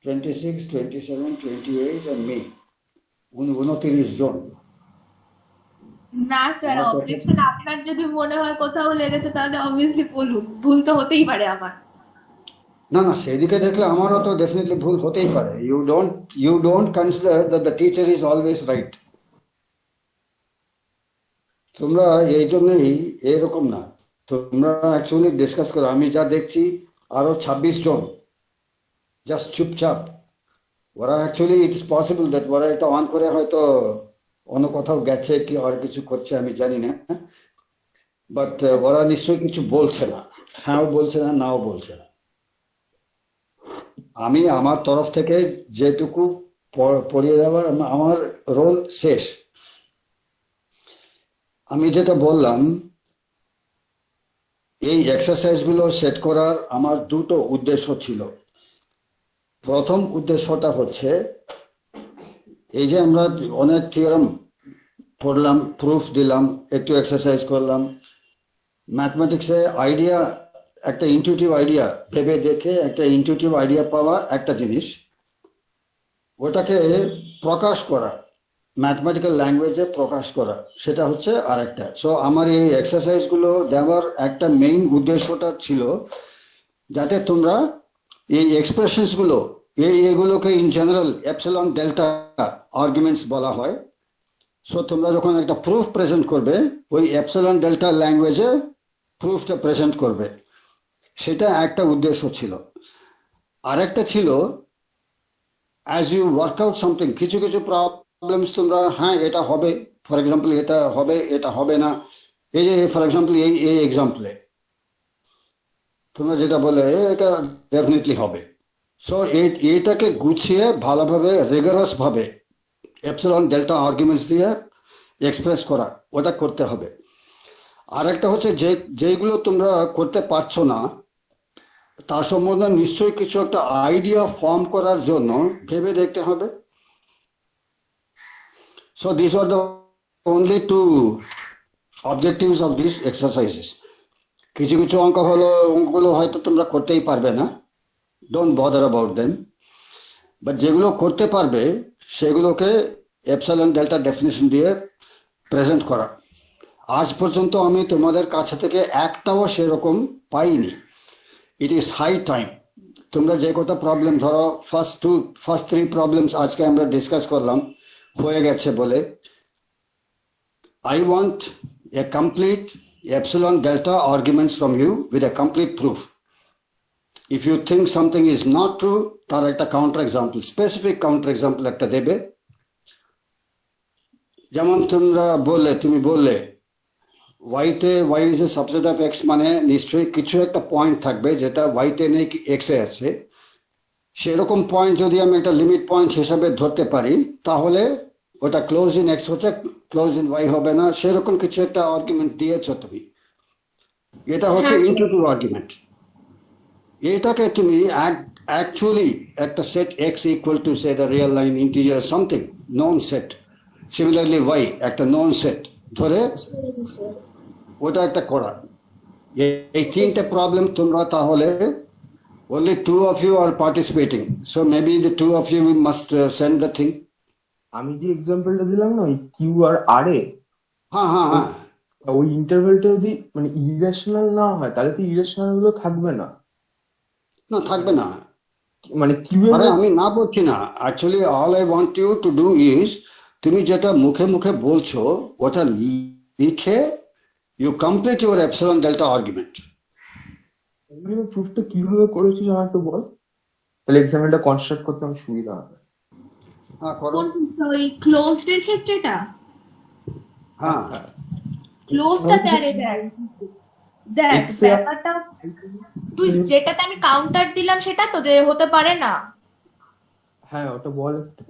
26, 27, 28 and me, 29 জন। না স্যার, আমার কথা, অবজেকশন আপনার যদি মনে হয় কোথাও লেগেছে তাহলে অবভিয়াসলি বলুন, ভুল তো হতেই পারে আমার। না না, সেদিকে দেখলে আমারও তো ডেফিনেটলি ভুল হতেই পারে। You don't consider that the teacher is always right. তোমরা এই জন্যই এরকম না, তোমরা অ্যাকচুয়ালি ডিসকাস করো। আমি যা দেখছি আরো 26 জন জাস্ট চুপচাপ, ওরা অ্যাকচুয়ালি ইটস পসিবল দ্যাট ওরা এটা অন করে হয়তো অন্য কোথাও গেছে কি আর কিছু করছে, আমি জানি না, বাট ওরা নিশ্চয়ই কিছু বলছে না, হ্যাঁও বলছে না, নাও বলছে না। আমি আমার তরফ থেকে যেটুকু পড়িয়ে দেওয়ার আমার রোল শেষ। আমি যেটা বললাম, এই এক্সারসাইজগুলো সেট করার আমার দুটো উদ্দেশ্য ছিল। প্রথম উদ্দেশ্যটা হচ্ছে, এই যে আমরা অনেক থিওরাম পড়লাম, প্রুফ দিলাম, একটু এক্সারসাইজ করলাম, ম্যাথমেটিক্সে আইডিয়া, একটা ইনটিউটিভ আইডিয়া ভেবে দেখে একটা ইনটিউটিভ আইডিয়া পাওয়া একটা জিনিস, ওটাকে প্রকাশ করা, ম্যাথমেটিক্যাল ল্যাঙ্গুয়েজে প্রকাশ করা, সেটা হচ্ছে আরেকটা। সো আমার এই এক্সারসাইজগুলো দেওয়ার একটা মেইন উদ্দেশ্যটা ছিল যাতে তোমরা এই এক্সপ্রেশনসগুলো, এগুলোকে in general epsilon delta arguments বলা হয়। সো তোমরা যখন একটা প্রুফ প্রেজেন্ট করবে, ওই এপসিলন ডেল্টা ল্যাঙ্গুয়েজে প্রুফটা প্রেজেন্ট করবে, সেটা একটা উদ্দেশ্য ছিল। আরেকটা ছিল, as you work out something, কিছু কিছু প্রবলেমস তোমরা, হ্যাঁ এটা হবে, ফর এক্সাম্পল এটা হবে, এটা হবে না। এই যে ফর এক্সাম্পল এই এক্সাম্পলে তোমরা যেটা বলে এটা ডেফিনেটলি হবে। সো এইটাকে গুছিয়ে ভালোভাবে রিগারাস ভাবে এপসিলন ডেল্টা আর্গুমেন্টস দিয়ে এক্সপ্রেস করা, ওটা করতে হবে। আরেকটা হচ্ছে যেগুলো তোমরা করতে পারছো না, তার সম্বন্ধে নিশ্চয়ই কিছু একটা আইডিয়া ফর্ম করার জন্য ভেবে দেখতে হবে। So these are the only two objectives of these exercises. কিছু কিছু অঙ্কগুলো হয়তো তোমরা করতেই পারবে না, don't bother about them, but যেগুলো করতে পারবে সেগুলোকে এপসিলন ডেল্টা ডেফিনিশন দিয়ে প্রেজেন্ট করা। আজ পর্যন্ত আমি তোমাদের কাছে থেকে একটাও সেরকম পাইনি। It is high time. তোমরা যে কটা প্রবলেম ধরো, ফার্স্ট 3 প্রবলেমস আজকে আমরা ডিসকাস করলাম, হয়ে গেছে বলে, I want a complete epsilon delta arguments from you with a complete proof. If you think something is not true, তার একটা counter example, specific counter example একটা দেবে। যেমন তুমি বললে ওয়াইতে Y is a subset of X, মানে নিশ্চয়ই কিছু একটা পয়েন্ট থাকবে যেটা ওয়াইতে নেই, এক্সে আছে। সেরকম পয়েন্ট যদি আমি একটা লিমিট পয়েন্ট হিসাবে ধরতে পারি, তাহলে ওটা ক্লোজ ইন এক্স হচ্ছে, ক্লোজ ইন ওয়াই হবে না। সেরকম কিছু একটা আর্গুমেন্ট দিয়েছো তুমি, এটা হচ্ছে হ্যাঁ স্যার। Intuitive argument. এটাকে তুমি অ্যাকচুয়ালি একটা set X equal to say the real line integer something non set, similarly Y একটা নন সেট ধরে ওটা একটা করা। এই 3টে প্রবলেম তোমরা তাহলে, only 2 of you are participating, so maybe the 2 of you must send the thing. আমি যে এক্সাম্পলটা দিলাম না, ওই কিউ আর আর এ, হ্যাঁ হ্যাঁ হ্যাঁ। ওই ইন্টারভেলটা যদি মানে ইরেশনাল না হয় তাহলে তো ইরেশনাল গুলো থাকবে না, না, থাকবে না। মানে কিউ এর আরে আমি না বলছি না, actually all I want you to do is, তুমি যেটা মুখে মুখে বলছো ওটা লিখে you complete your epsilon delta argument. প্রুফটা কিভাবে করেছিস আমার একটু বল, তাহলে এক্সাম্পলটা কনস্ট্রাক্ট করতে আমার সুবিধা হবে। হ্যাঁ করো। কোন ওই ক্লোজড এর ক্ষেত্রেটা? হ্যাঁ ক্লোজটা দেখ দেখ এক্স এ ব্যাপারটা তুই যেটাতে আমি কাউন্টার দিলাম সেটা তো যে হতে পারে না। হ্যাঁ ওটা বল একটু।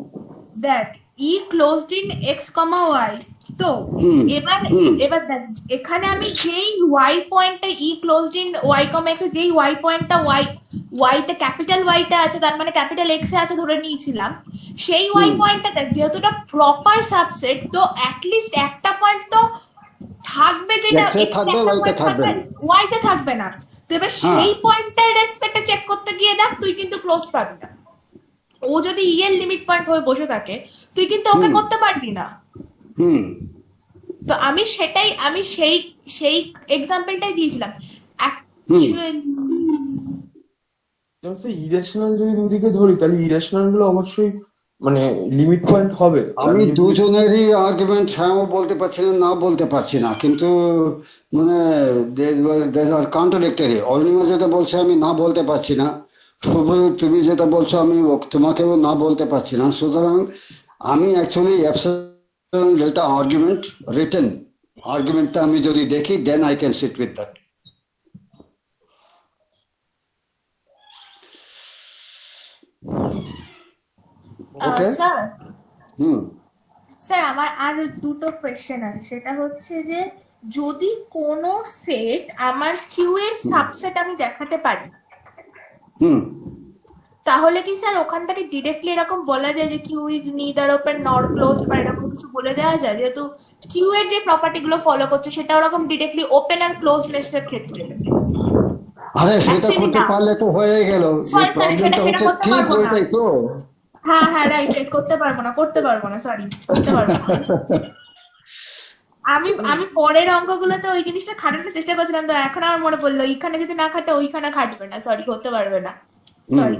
দেখ E closed in X comma Y, তো হুম এবার হুম এবার দেখ এখানে আমি যেই ওয়াই পয়েন্টটা E closed in Y comma X, যেই ওয়াই পয়েন্টটা ওয়াই তে ক্যাপিটাল ওয়াই তে আছে, তার মানে ক্যাপিটাল এক্স এ আছে ধরে নিয়েছিলাম, সেই ওয়াই হুম। পয়েন্টটা দেখ যেহেতু এটা প্রপার সাবসেট, তো অ্যাটলিস্ট একটা পয়েন্ট তো থাকবে যেটা এক্সে এক্স থাকবে, একটা ওয়াইতে পয়েন্ট থাকবে থাকবে, না। ওয়াই তে থাকবে না। তো এবার হ্যাঁ সেই পয়েন্টটার রেসপেক্টে চেক করতে গিয়ে দেখ তুই কিন্তু ক্লোজ পাবি না। ও যদি ই এর লিমিট পয়েন্ট হয়ে বসে থাকে তুই কিন্তু ওকে হুম করতে পারবি না। হুম তো আমি সেটাই আমি সেই সেই এক্সাম্পলটাই দিয়েছিলাম হুম। অ্যাকচুয়ালি। যেমন সে ইরেশনাল যদি দুদিকে ধরি তাহলে ইরেশনাল গুলো অবশ্যই মানে লিমিট পয়েন্ট হবে, আর আমি যদি দুজনেরই আর্গুমেন্ট হ্যাঁও বলতে পারছি না, না বলতে পারছি না, কিন্তু মানে আর কন্ট্রাডিক্টরি। অরুণিমা যেটা বলছে আমি না বলতে পারছি না, শুভ তুমি যেটা বলছো আমি তোমাকেও না বলতে পারছি না। সুতরাং আমি actually absolute delta argument written আর্গুমেন্টটা আমি যদি দেখি then I can sit with that. Okay. Sir hmm sir আমার আর দুটো কোয়েশ্চেন আছে, সেটা হচ্ছে যে যদি কোনো সেট আমার কিউ এর সাবসেট আমি দেখাতে পারি, হুম। তাহলে কি স্যার ওখান থেকে ডিরেক্টলি এরকম বলা যায় যে কিউ ইজ নিদার ওপেন নর ক্লোজ, বা এরকম কিছু বলে দেওয়া যায়? যেহেতু কিউ এর যে প্রপার্টি গুলো ফলো করছে সেটা ওরকম ডিরেক্টলি ওপেন আর ক্লোজনেস এর ক্ষেত্রে। আরে সেটা অ্যাকচুয়ালি করতে না, পারলে তো হয়ে গেল, যে সরি সরি সেটা প্রবলেমটা সেটা হচ্ছে করতে ঠিক পারবো না। ওইটাই তো। হ্যাঁ হ্যাঁ রাইট রাইট, করতে পারবো না সরি, করতে পারবো না। আমি আমি পরের অঙ্কগুলোতে ওই জিনিসটা খাটানোর চেষ্টা করছিলাম, তো এখন আমার মনে পড়লো এইখানে যদি না খাটে ওইখানে খাটবে না, সরি করতে পারবে না, হুম। সরি।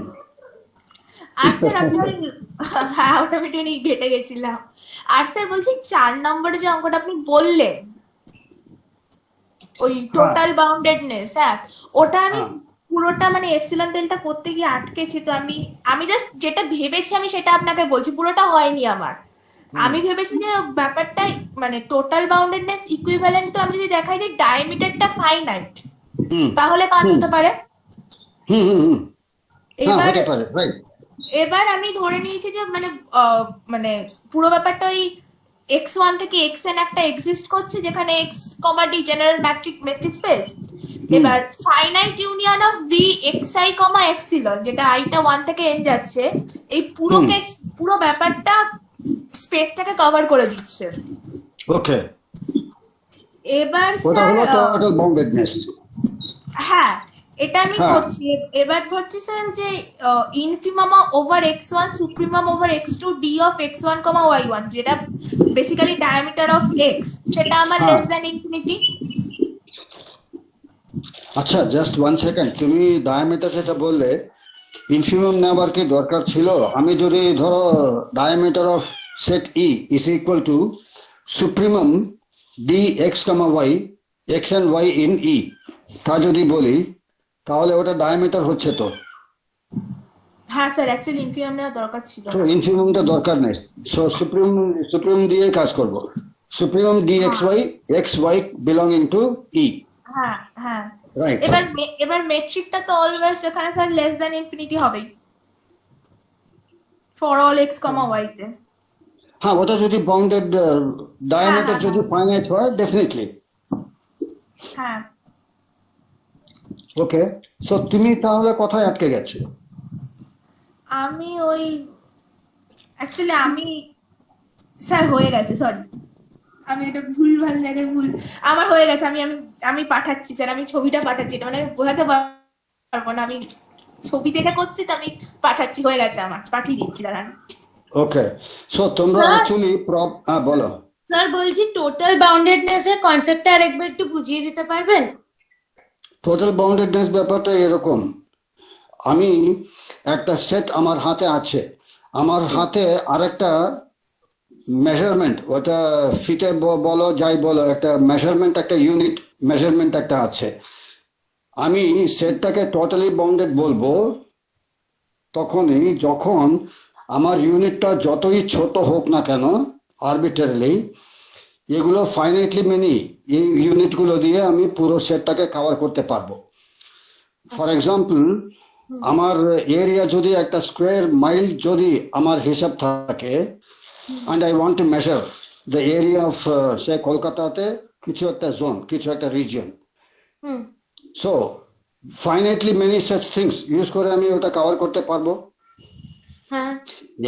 আর স্যার আপনি ওই হ্যাঁ ওটা আমি একটু ঘেটে গেছিলাম। আর স্যার বলছি 4 নম্বরে যে অঙ্কটা আপনি বললেন ওই হ্যাঁ টোটাল বাউন্ডেডনেস, হ্যাঁ ওটা আমি হ্যাঁ পুরোটা মানে এপসিলন ডেল্টা করতে গিয়ে আটকেছি। তো আমি আমি জাস্ট যেটা ভেবেছি আমি সেটা আপনাকে বলছি, পুরোটা হয়নি আমার। হুম আমি ভেবেছি যে ব্যাপারটা মানে টোটাল বাউন্ডেডনেস ইকুইভ্যালেন্ট টু আমি যদি দেখাই যে ডায়ামিটারটা ফাইনাইট, হুম তাহলে কাজ হুম হতে পারে। হুম হুম হুম। হ্যাঁ এবার হতে পারে, রাইট। এবার আমি ধরে নিয়েছি যে মানে পুরো ব্যাপারটা ওই x1 থেকে xn একটা এক্সিস্ট করছে যেখানে x, D general metric space. Hmm এবার finite union of B xi, epsilon, যেটা আইটা 1 থেকে n যাচ্ছে, এই পুরো হুম। কেস পুরো ব্যাপারটা স্পেসটাকে কভার করে দিচ্ছে। ওকে, এবার ওটা স্যার হলো টোটাল বাউন্ডেডনেস। হ্যাঁ এটা আমি হ্যাঁ করছি। এবার ধরছি স্যার যে infimum over x1 supremum over x2 D of x1, y1, যেটা বেসিক্যালি ডায়ামিটার অফ x, সেটা আমার হ্যাঁ। Less than infinity. আচ্ছা জাস্ট 1 সেকেন্ড, তুমি ডায়ামিটার যেটা বললে ইনফিমাম নেওয়ার কি দরকার ছিল? আমি যদি ধরো diameter of set E is equal to supremum D X comma Y, X and Y in E, তা যদি বলি তাহলে ওটা ডায়ামিটার হচ্ছে তো। হ্যাঁ স্যার অ্যাকচুয়ালি ইনফিমাম নেওয়ার দরকার ছিল তো না। ইনফিমামটা দরকার নেই, সো সুপ্রিম দিয়ে কাজ করব। Supremum D X Y belonging to E, হ্যাঁ হ্যাঁ রাইট। এবার মেট্রিকটা তো অলওয়েজ যেখানে স্যার লেস দ্যান ইনফিনিটি হবেই ফর অল x, y তে। হ্যাঁ ওটা যদি বাউন্ডেড হ্যাঁ ডায়ামিটার হ্যাঁ যদি ফাইনাইট হয় ডেফিনেটলি। হ্যাঁ ওকে, সো তুমি তাহলে কোথায় আটকে গেছো? আমি ওই অ্যাকচুয়ালি আমি স্যার হয়ে গেছে সরি, আমি এটা ভুল ভাল জায়গায় ভুল আমার হয়ে গেছে। আমি আমি আমি পাঠাচ্ছি স্যার, আমি ছবিটা পাঠাচ্ছি, এটা মানে আমি বোঝাতে পারবো না, আমি ছবি দেখে করছি তো আমি পাঠাচ্ছি, হয়ে গেছে আমার, পাঠিয়ে দিচ্ছি দাঁড়ান। ওকে, সো তোমরা স্যার অ্যাকচুয়ালি বলো। স্যার বলছি টোটাল বাউন্ডেডনেস এর কনসেপ্টটা আরেকবার একটু বুঝিয়ে দিতে পারবেন? টোটাল বাউন্ডেডনেস ব্যাপারটা এরকম, আমি একটা সেট আমার হাতে আছে, আমার হাতে আরেকটা মেজারমেন্ট, ওটা ফিতে বলো যাই বলো, একটা মেজারমেন্ট, একটা ইউনিট মেজারমেন্ট একটা আছে। আমি সেটটাকে টোটালি বাউন্ডেড বলবো তখনই যখন আমার ইউনিটটা যতই ছোট হোক না কেন আরবিটারিলি, এগুলো ফাইনাইটলি মেনি, এই ইউনিটগুলো দিয়ে আমি পুরো সেটটাকে কভার করতে পারবো। ফর এক্সাম্পল, আমার এরিয়া যদি একটা স্কোয়ার মাইল যদি আমার হিসাব থাকে, and I want to measure the area of say কলকাতাতে কিছু একটা জোন, কিছু একটা রিজিয়ন, হুম। So finitely many such things use করে আমি ওটা কভার করতে পারবো। হ্যাঁ।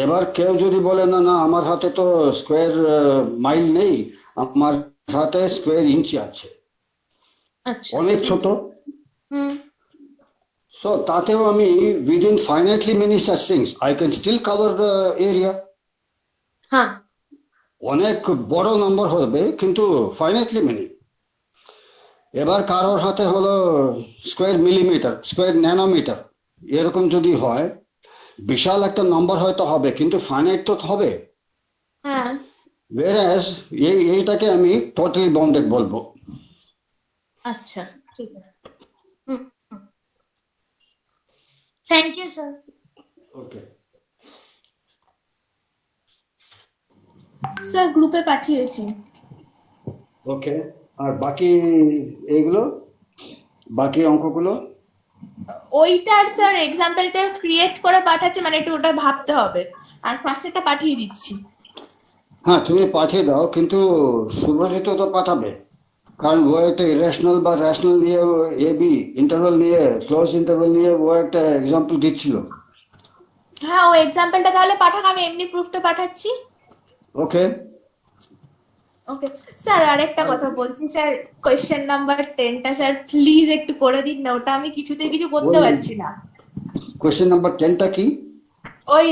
এবার কেউ যদি বলে না না আমার হাতে তো স্কোয়ার মাইল নেই, আমার হাতে স্কোয়ার ইঞ্চি আছে, আচ্ছা। অনেক ছোট, হুম। সো তাতেও আমি within finitely many such things I can still cover area. হ্যাঁ। অনেক বড় নম্বর হবে কিন্তু ফাইনাইটলি মেনি। এবার কারোর হাতে হলো স্কোয়ার মিলিমিটার, স্কোয়ার ন্যানোমিটার, এরকম যদি হয় বিশাল একটা নম্বর হয়তো হবে কিন্তু ফাইনাইট তো হবে। হ্যাঁ। whereas এইটাকে আমি টোটালি বাউন্ডেড বলবো। আচ্ছা, ঠিক আছে। হুম। Thank you sir. Okay, sir গ্রুপে পাঠিয়েছি। ওকে, আর বাকি এইগুলো, বাকি অঙ্কগুলো ওইটার স্যার এক্সাম্পলটা ক্রিয়েট করে পাঠাচ্ছি, মানে একটু ওটা ভাবতে হবে, আর ফার্স্টটা পাঠিয়ে দিচ্ছি। হ্যাঁ তুমি পাঠিয়ে দাও, কিন্তু সুব্রজিৎ তো পাঠাবে, কারণ ও একটা ইরেশনাল বা রেশনাল নিয়ে, এবি ইন্টারভাল নিয়ে, ক্লোজ ইন্টারভাল নিয়ে ও একটা এক্সাম্পল দিচ্ছিল। হ্যাঁ, ও এক্সাম্পলটা তাহলে পাঠাক, আমি এমনি প্রুফটা পাঠাচ্ছি। ওকে, ওকে স্যার, আরেকটা কথা বলছি স্যার, কোয়েশ্চেন নাম্বার 10টা স্যার প্লিজ একটু করে দিন না, ওটা আমি কিছুতে কিছু করতে পারছি না। কোয়েশ্চেন নাম্বার 10টা কি? ওই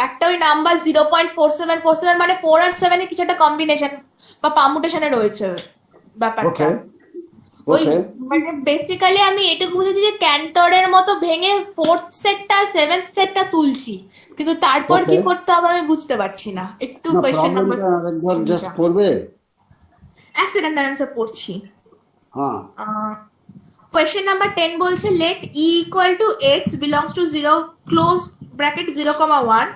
একটা ওই নাম্বার 0.4747, মানে 4 আর 7 এর কিছু একটা কম্বিনেশন বা পারমুটেশনে রয়েছে ব্যাপারটা। ওকে, ওই ওকে, মানে বেসিক্যালি আমি এটুকু বুঝেছি যে ক্যান্টরের মতো ভেঙে 4th সেটটা 7th সেটটা তুলছি, কিন্তু তারপর কি Okay. করতে হবে আমি বুঝতে পারছি না। একটু না কোয়েশ্চেন নাম্বার প্রবলেমটা আরেকবার জাস্ট পড়বে। এক সেকেন্ড দাঁড়ান স্যার, পড়ছি। হ্যাঁ, কোয়েশ্চেন নাম্বার 10 বলছে let e equal to x belongs to 0 close bracket 0,1,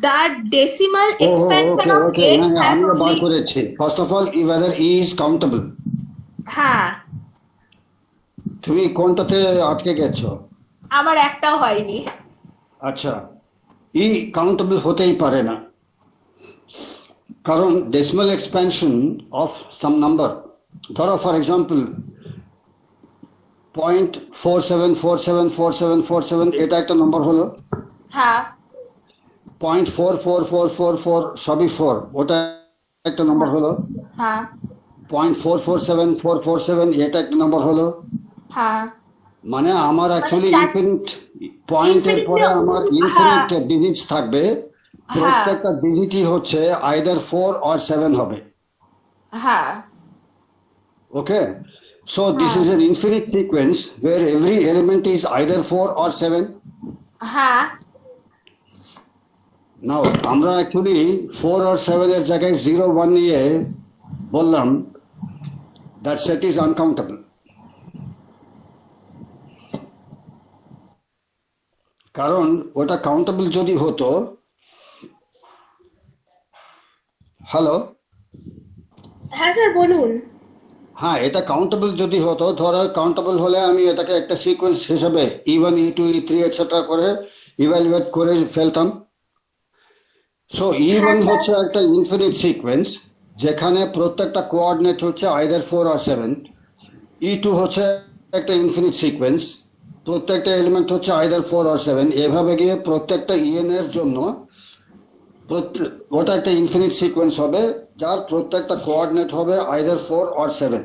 the decimal expansion okay of okay, x has আমিও বার only, করেছি। First of all whether e is countable, হ্যাঁ তুমি কোনটাতে আটকে গেছো? আমার একটাও হয়নি। আচ্ছা, ই কাউন্টেবল হতেই পারে না, কারণ decimal expansion of some number, ধরো ফর এক্সাম্পল 0.47474747, এটা একটা নম্বর হলো। হ্যাঁ 0.44444 সবই 4, ওটা একটা নম্বর হলো। হ্যাঁ 0.447447, এটা একটা নম্বর হলো। হ্যাঁ, মানে আমার অ্যাকচুয়ালি চার- ইনফিনিট পয়েন্টের infinite- পরে আমার ইনফিনিট ডিজিটস থাকবে, প্রত্যেকটা ডিজিটই হচ্ছে আইদার 4 or 7 হবে। হ্যাঁ Okay, so this is an infinite sequence where every element is either 4 or 7. হ্যাঁ Now আমরা অ্যাকচুয়ালি 4 or 7 এর জায়গায় 0 1 নিয়ে বললাম that set is uncountable, কারণ ওটা কাউন্টেবল যদি হতো, হ্যালো, হ্যাঁ স্যার বলুন। হ্যাঁ এটা কাউন্টেবল যদি হতো, ধরো কাউন্টেবল হলে আমি এটাকে একটা সিকোয়েন্স হিসেবে E1 E2 E3 এটসেট্রা করে ইভ্যালুয়েট করে ফেলতাম। সো E1 হচ্ছে একটা ইনফিনিট সিকোয়েন্স যেখানে প্রত্যেকটা কোঅর্ডিনেট হচ্ছে আইদার 4 or 7। E2 হচ্ছে একটা ইনফিনিট সিকোয়েন্স, প্রত্যেকটা এলিমেন্ট হচ্ছে আইদার 4 or 7, এভাবে গিয়ে প্রত্যেকটা EN এর জন্য ওটা একটা ইনফিনিট সিকোয়েন্স হবে যার প্রত্যেকটা কোঅর্ডিনেট হবে আইদার 4 or 7।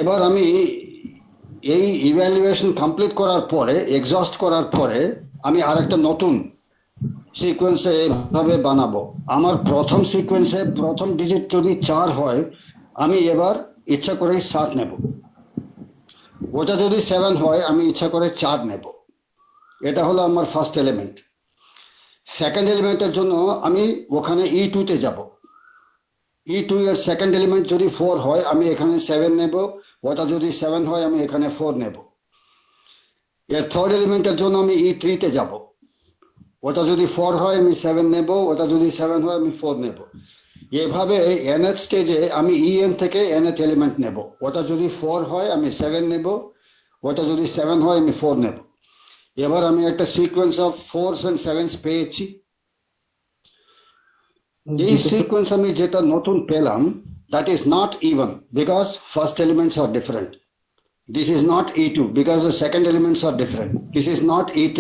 এবার আমি এই ইভ্যালুয়েশন কমপ্লিট করার পরে, এক্সস্ট করার পরে, আমি আরেকটা নতুন সিকোয়েন্সে এভাবে বানাবো। আমার প্রথম সিকোয়েন্সে প্রথম ডিজিট যদি 4 হয়, আমি এবার ইচ্ছা করে 7 নেব। ওটা যদি 7 হয়, আমি ইচ্ছা করে 4 নেব। এটা হলো আমার ফার্স্ট এলিমেন্ট। সেকেন্ড এলিমেন্টের জন্য আমি ওখানে E2 তে যাব। E2 এর সেকেন্ড এলিমেন্ট যদি 4 হয়, আমি এখানে 7 নেব। ওটা যদি 7 হয়, আমি এখানে 4 নেব। এর থার্ড এলিমেন্টের জন্য আমি E3 তে যাব। ওটা যদি 4 হয়, আমি 7 নেব। ওটা যদি 7 হয়, আমি 4 নেব। এভাবে nth স্টেজে আমি En থেকে nth এলিমেন্ট নেব। ওটা যদি 4 হয়, আমি 7 নেব। ওটা যদি 7 হয়, আমি 4 নেব। এবার আমি একটা sequence of 4s and 7s পেয়েছি। এই যেটা স্যার সিকোয়েন্স আমি যেটা নতুন পেলাম, that is not even because first elements are different. This is not E2 because the second elements are different. This is not E3.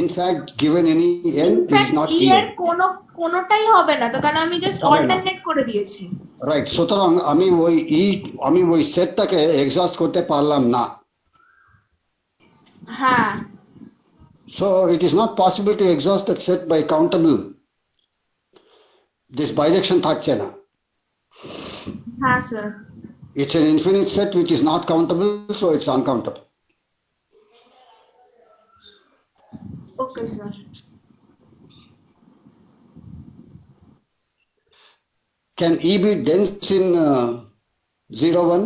In fact, given any n, this is in fact not ই এর even. কোনোটাই হবে না তো, কারণ আমি just হবে না, alternate করে দিয়েছি। রাইট। সুতরাং আমি ওই সেটটাকে এক্সস্ট করতে পারলাম না। হ্যাঁ So it is not possible to exhaust that set by countable. This bijection থাকছে না। হ্যাঁ sir. It's an infinite set which is not countable, so it's uncountable. Okay sir. Can E be dense in 0, 1?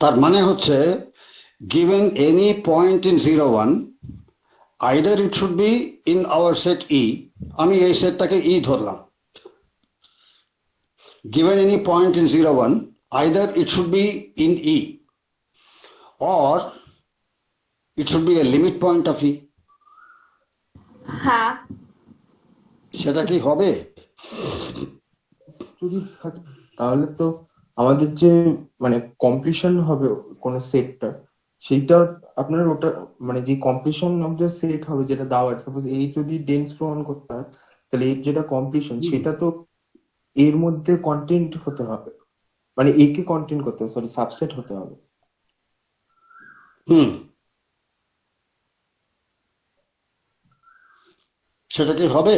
তার মানে হচ্ছে, given any point in 0, 1, either it should be in our set E. আমি এই সেটটাকে E ধরলাম। Given any point in 0, 1, either it should be in E or it should be a limit point of E. হ্যাঁ সেটা কি হবে? যদি থাকে তাহলে তো আমাদের যে মানে কমপ্লিশন হবে কোনো সেটটা, সেইটা আপনার ওটা মানে যে কমপ্লিশন অফ দ্য সেট হবে যেটা দেওয়া আছে, সাপোজ এই যদি ডেন্স প্রমাণ করতে হয়, তাহলে এর যেটা কমপ্লিশন সেটা তো এর মধ্যে কন্টেন্ট হতে হবে, মানে একে কন্টেন্ট করতে হবে, সরি সাবসেট হতে হবে। হুম, সেটা কি হবে?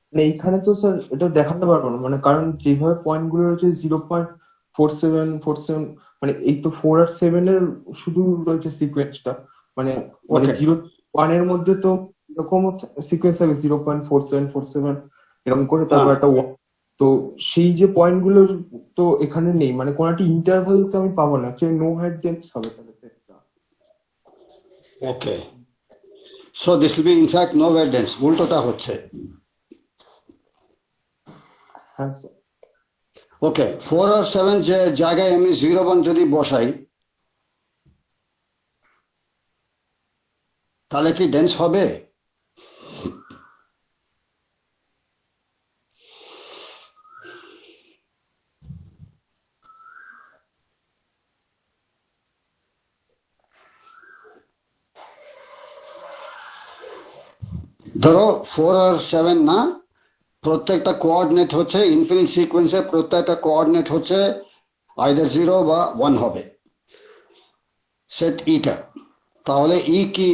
মানে এইখানে তো স্যার এটা দেখাতে পারবো না, মানে কারণ যেভাবে পয়েন্ট গুলো রয়েছে 0.4747, মানে এই তো 4 আর 7 এর শুধু রয়েছে সিকোয়েন্সটা, মানে মানে ওকে, 0 1 এর মধ্যে তো এরকম সিকোয়েন্স হবে 0.4747 এরকম করে, তারপর হ্যাঁ, একটা 1। তো সেই যে পয়েন্ট গুলো তো এখানে নেই, মানে কোনো একটা ইন্টারভাল তো আমি পাবো না, অ্যাকচুয়ালি নো হাইট ডেন্স হবে তাহলে সেটটা। Okay. So this will be in fact nowhere dense. উল্টোটা হচ্ছে। হ্যাঁ স্যার। ওকে, 4 আর 7 যে জায়গায় আমি 0, 1 যদি বসাই, তাহলে কি ডেন্স হবে? ধরো 4 আর 7 না, প্রত্যেকটা কোঅর্ডিনেট হচ্ছে ইনফিনিট সিকোয়েন্সে, প্রত্যেকটা কোঅর্ডিনেট হচ্ছে আইদার 0 বা 1 হবে সেট ইটা। তাহলে ই কি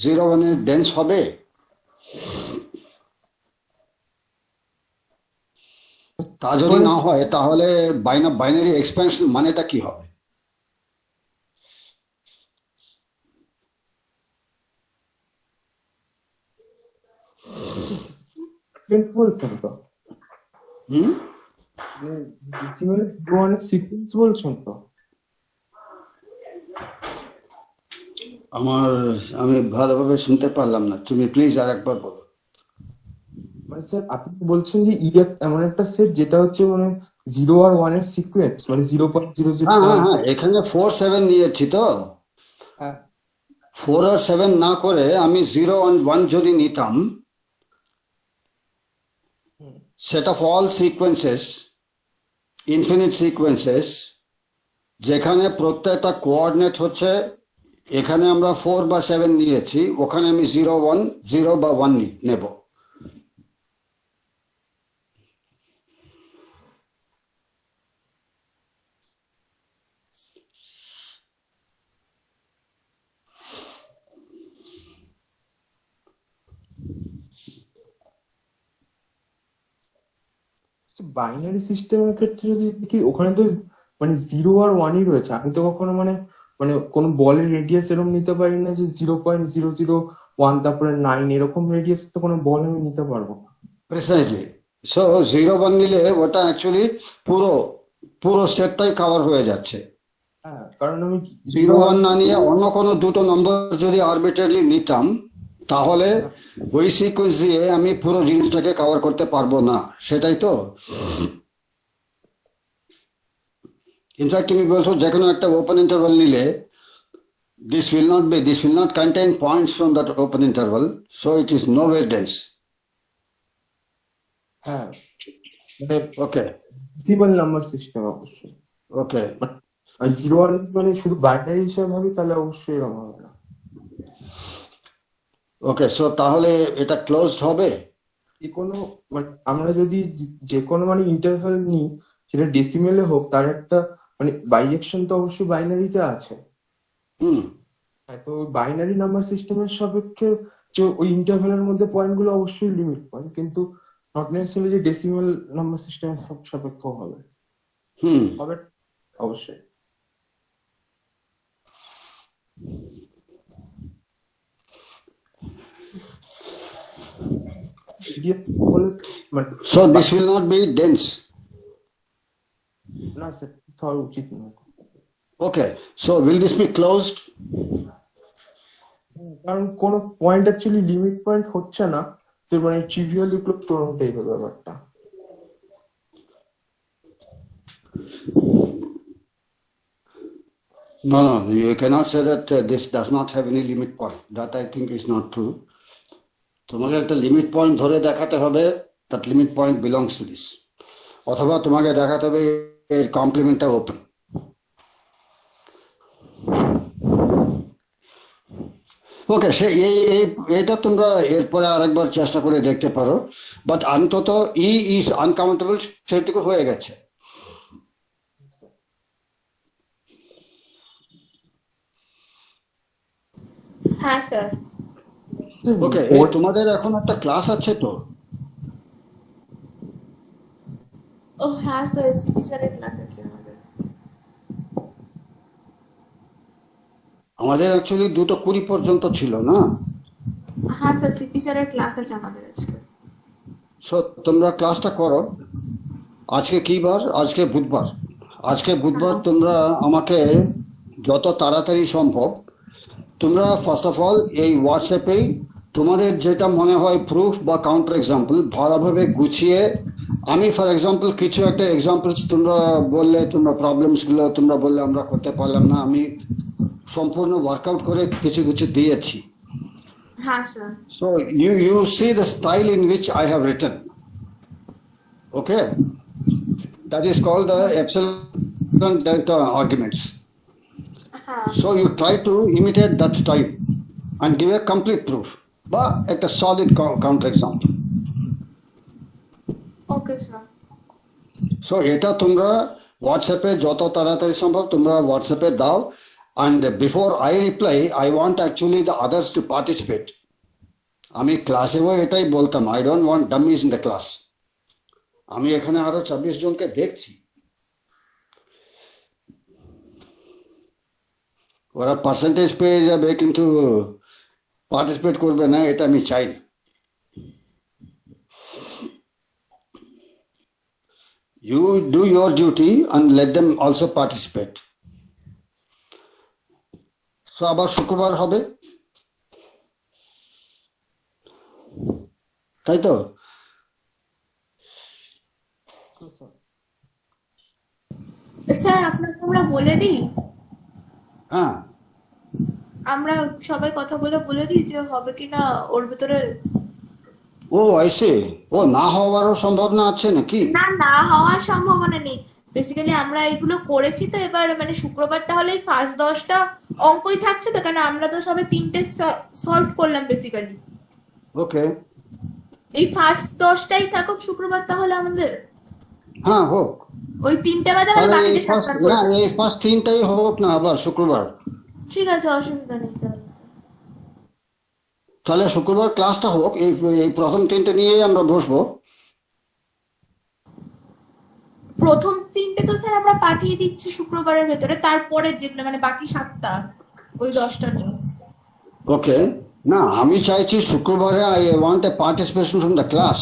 0, 1 এর ডেন্স হবে? তা যদি না হয়, তাহলে বাইনারি এক্সপেনশন মানেটা কি হবে? সিকোয়েন্স বলছেন তো, হুম, মানে ডেসিমালের 0 1 সিকোয়েন্স বলছেন তো? আমি ভালোভাবে শুনতে পারলাম না, তুমি প্লিজ আর একবার বলো। মানে স্যার আপনি তো বলছেন যে এমন একটা সেট যেটা হচ্ছে মানে 0 আর 1 এর সিকোয়েন্স, মানে 0.00 হ্যাঁ হ্যাঁ 1। হ্যাঁ, এখানে 4, 7 নিয়েছি তো। হ্যাঁ 4 আর 7 না করে আমি 0 and 1 যদি নিতাম, হুম। set of all sequences, infinite sequences, যেখানে প্রত্যেকটা কোঅর্ডিনেট হচ্ছে, এখানে আমরা 4 বা 7 নিয়েছি, ওখানে আমি 0, 1, 0 বা 1 নেব। বাইনারি সিস্টেমের ক্ষেত্রে যদি দেখি ওখানে তো মানে 0 আর 1ই রয়েছে। আমি তো কখনো মানে মানে কোনো বলের রেডিয়াস এরকম নিতে পারি না যে 0.001 তারপরে 9 এরকম রেডিয়াস তো কোনো বল আমি নিতে পারবো না। প্রিসাইজলি। সো 0 1 নিলে ওটা অ্যাকচুয়ালি পুরো পুরো সেটটাই কভার হয়ে যাচ্ছে। হ্যাঁ, কারণ আমি 0 1 না নিয়ে অন্য কোনো দুটো নম্বর যদি আরবিট্রারিলি নিতাম তাহলে ওই সিকোয়েন্স দিয়ে আমি পুরো জিনিসটাকে কভার করতে পারবো না, সেটাই তো। ইনফ্যাক্ট তুমি বলছো যে কোনো একটা ওপেন ইন্টারভাল নিলে this will not contain points from that open interval, so it is nowhere dense. হ্যাঁ মানে Okay, ডেসিমাল নাম্বার সিস্টেম অবশ্যই। okay. আর 0 আর মানে শুধু বাইনারি হিসাবে ভাবি তাহলে অবশ্যই এরকম হবে না। ওকে, সো তাহলে এটা ক্লোজড হবে। যে কোনো মানে আমরা যদি যে কোনো মানে ইন্টারভাল নিই সেটা ডেসিমেলে হোক, তার একটা মানে বাইজেকশন তো অবশ্যই বাইনারিতে আছে। হুম, হ্যাঁ, তো বাইনারি নাম্বার সিস্টেমের সাপেক্ষে যে ওই ইন্টারভালের মধ্যে পয়েন্ট গুলো অবশ্যই লিমিট পয়েন্ট, কিন্তু নট নেসেসারি যে ডেসিমাল নাম্বার সিস্টেমের সাপেক্ষে হবে হুম। হবে অবশ্যই। EDF বলে মানে So this will not be dense. না স্যার হওয়া উচিত নয়, Okay, so will this be closed? কারণ কোনো পয়েন্ট অ্যাকচুয়ালি লিমিট পয়েন্ট হচ্ছে না, তো মানে ট্রিভিয়ালি ক্লোজ করুন টাইপের ব্যাপারটা। No, no, you cannot say that this does not have any limit point. That I think is not true. তোমাকে একটা লিমিট পয়েন্ট ধরে দেখাতে হবে that limit point belongs to this. অথবা তোমাকে দেখাতে হবে এর কমপ্লিমেন্টটা ওপেন। ওকে, সে এইটা তোমরা এরপরে আরেকবার চেষ্টা করে দেখতে পারো, বাট অন্তত ই ইজ আনকাউন্টেবল সেটুকু হয়ে গেছে। হ্যাঁ স্যার। ওকে, তোমাদের এখন একটা ক্লাস আছে তো? ও হ্যাঁ স্যার, সিপি স্যারের ক্লাস আছে আমাদের। আমাদের অ্যাকচুয়ালি 2:20 পর্যন্ত ছিল না? হ্যাঁ স্যার, সিপি স্যারের ক্লাস আছে আমাদের আজকে। সো তোমরা ক্লাসটা করো। আজকে কি বার? আজকে বুধবার। আজকে বুধবার তোমরা আমাকে যত তাড়াতাড়ি সম্ভব তোমরা ফার্স্ট অফ অল এই হোয়াটসঅ্যাপেই তোমাদের যেটা মনে হয় প্রুফ বা কাউন্টার এক্সাম্পল ভালোভাবে গুছিয়ে, আমি ফর এক্সাম্পল কিছু একটা এক্সাম্পলস তোমরা বললে, তোমরা প্রবলেমসগুলো তোমরা বললে আমরা করতে পারলাম না, আমি সম্পূর্ণ ওয়ার্কআউট করে কিছু কিছু দিয়েছি। হ্যাঁ sir. So you see the style in which I have written. Okay, that is called the epsilon delta arguments. হ্যাঁ So you try to imitate that style and give a complete proof, but at a solid counter example. Okay sir. So এটা তোমরা হোয়াটসঅ্যাপে যত তাড়াতাড়ি সম্ভব তোমরা হোয়াটসঅ্যাপে দাও, and before I reply I want actually the others to participate. আমি ক্লাসেও এটাই বলতাম, I don't want dummies in the class. আমি এখানে আরো 26 জনকে দেখছি, ওরা পার্সেন্টেজ পেয়ে যাবে কিন্তু পার্টিসিপেট করবে না, এটা আমি চাই না। You do your duty and let them also participate. So আবার শুক্রবার হবে, তাই তো? স্যার আপনাকে আমরা বলে দিই, হ্যাঁ, আমরা সবাই কথা বলে দিই যে হবে কিনা ওর ভিতরে। ও আইসে, ও না হওয়ারও সম্ভাবনা আছে নাকি? না, না হওয়ার সম্ভাবনা নেই। বেসিক্যালি আমরা এগুলো করেছি তো, এবার মানে শুক্রবার তাহলে ফার্স্ট 10টা অঙ্কই থাকছে তো, কারণ আমরা তো সবাই 3টে সলভ করলাম বেসিক্যালি। ওকে, এই ফার্স্ট 10টাই থাকুক শুক্রবার তাহলে আমাদের। হ্যাঁ হোক। ওই 3টে বাদে আর তাহলে বাকি এই যে ফার্স্ট 7টা না, এই ফার্স্ট 3টাই হোক না আবার শুক্রবার। ঠিক আছে, অসুবিধা নেই তাহলে স্যার। তাহলে শুক্রবার ক্লাসটা হোক, এই এই প্রথম তিনটে নিয়েই আমরা বসবো। প্রথম তিনটে তো স্যার আমরা পাঠিয়ে দিচ্ছি শুক্রবারের ভেতরে, তারপরে যেগুলো মানে বাকি 7টা ওই 10টার জন্য। ওকে, না আমি চাইছি শুক্রবারে I want a participation from the class.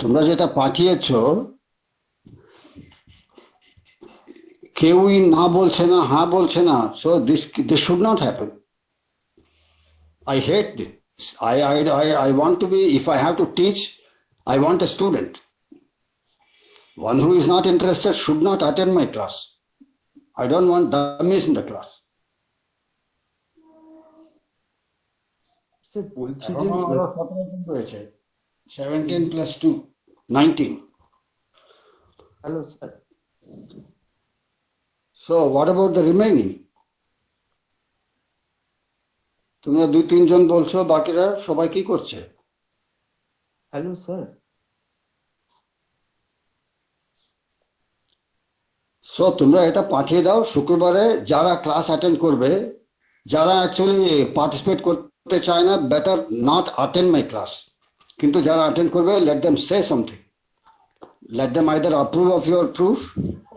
তোমরা যেটা পাঠিয়েছো কেউই না বলছে না, হ্যাঁ বলছে না, so this should not happen. I hate this. I want to be, if I have to teach, I want a student. One who is not interested should not attend my class. I don't want dummies in the class. Sir বলছি যে এখনো আরো 17 জন রয়েছে। 17 plus 2, 19. Hello sir, So what about the remaining? তোমরা 2-3 জন বলছো, বাকিরা সবাই কি করছে? হ্যালো স্যার, সো তোমরা এটা পাঠিয়ে দাও শুক্রবারে। যারা ক্লাস অ্যাটেন্ড করবে, যারা অ্যাকচুয়ালি পার্টিসিপেট করতে চায় না, better not attend my class. কিন্তু যারা অ্যাটেন্ড করবে, let them say something, let them either approve of your proof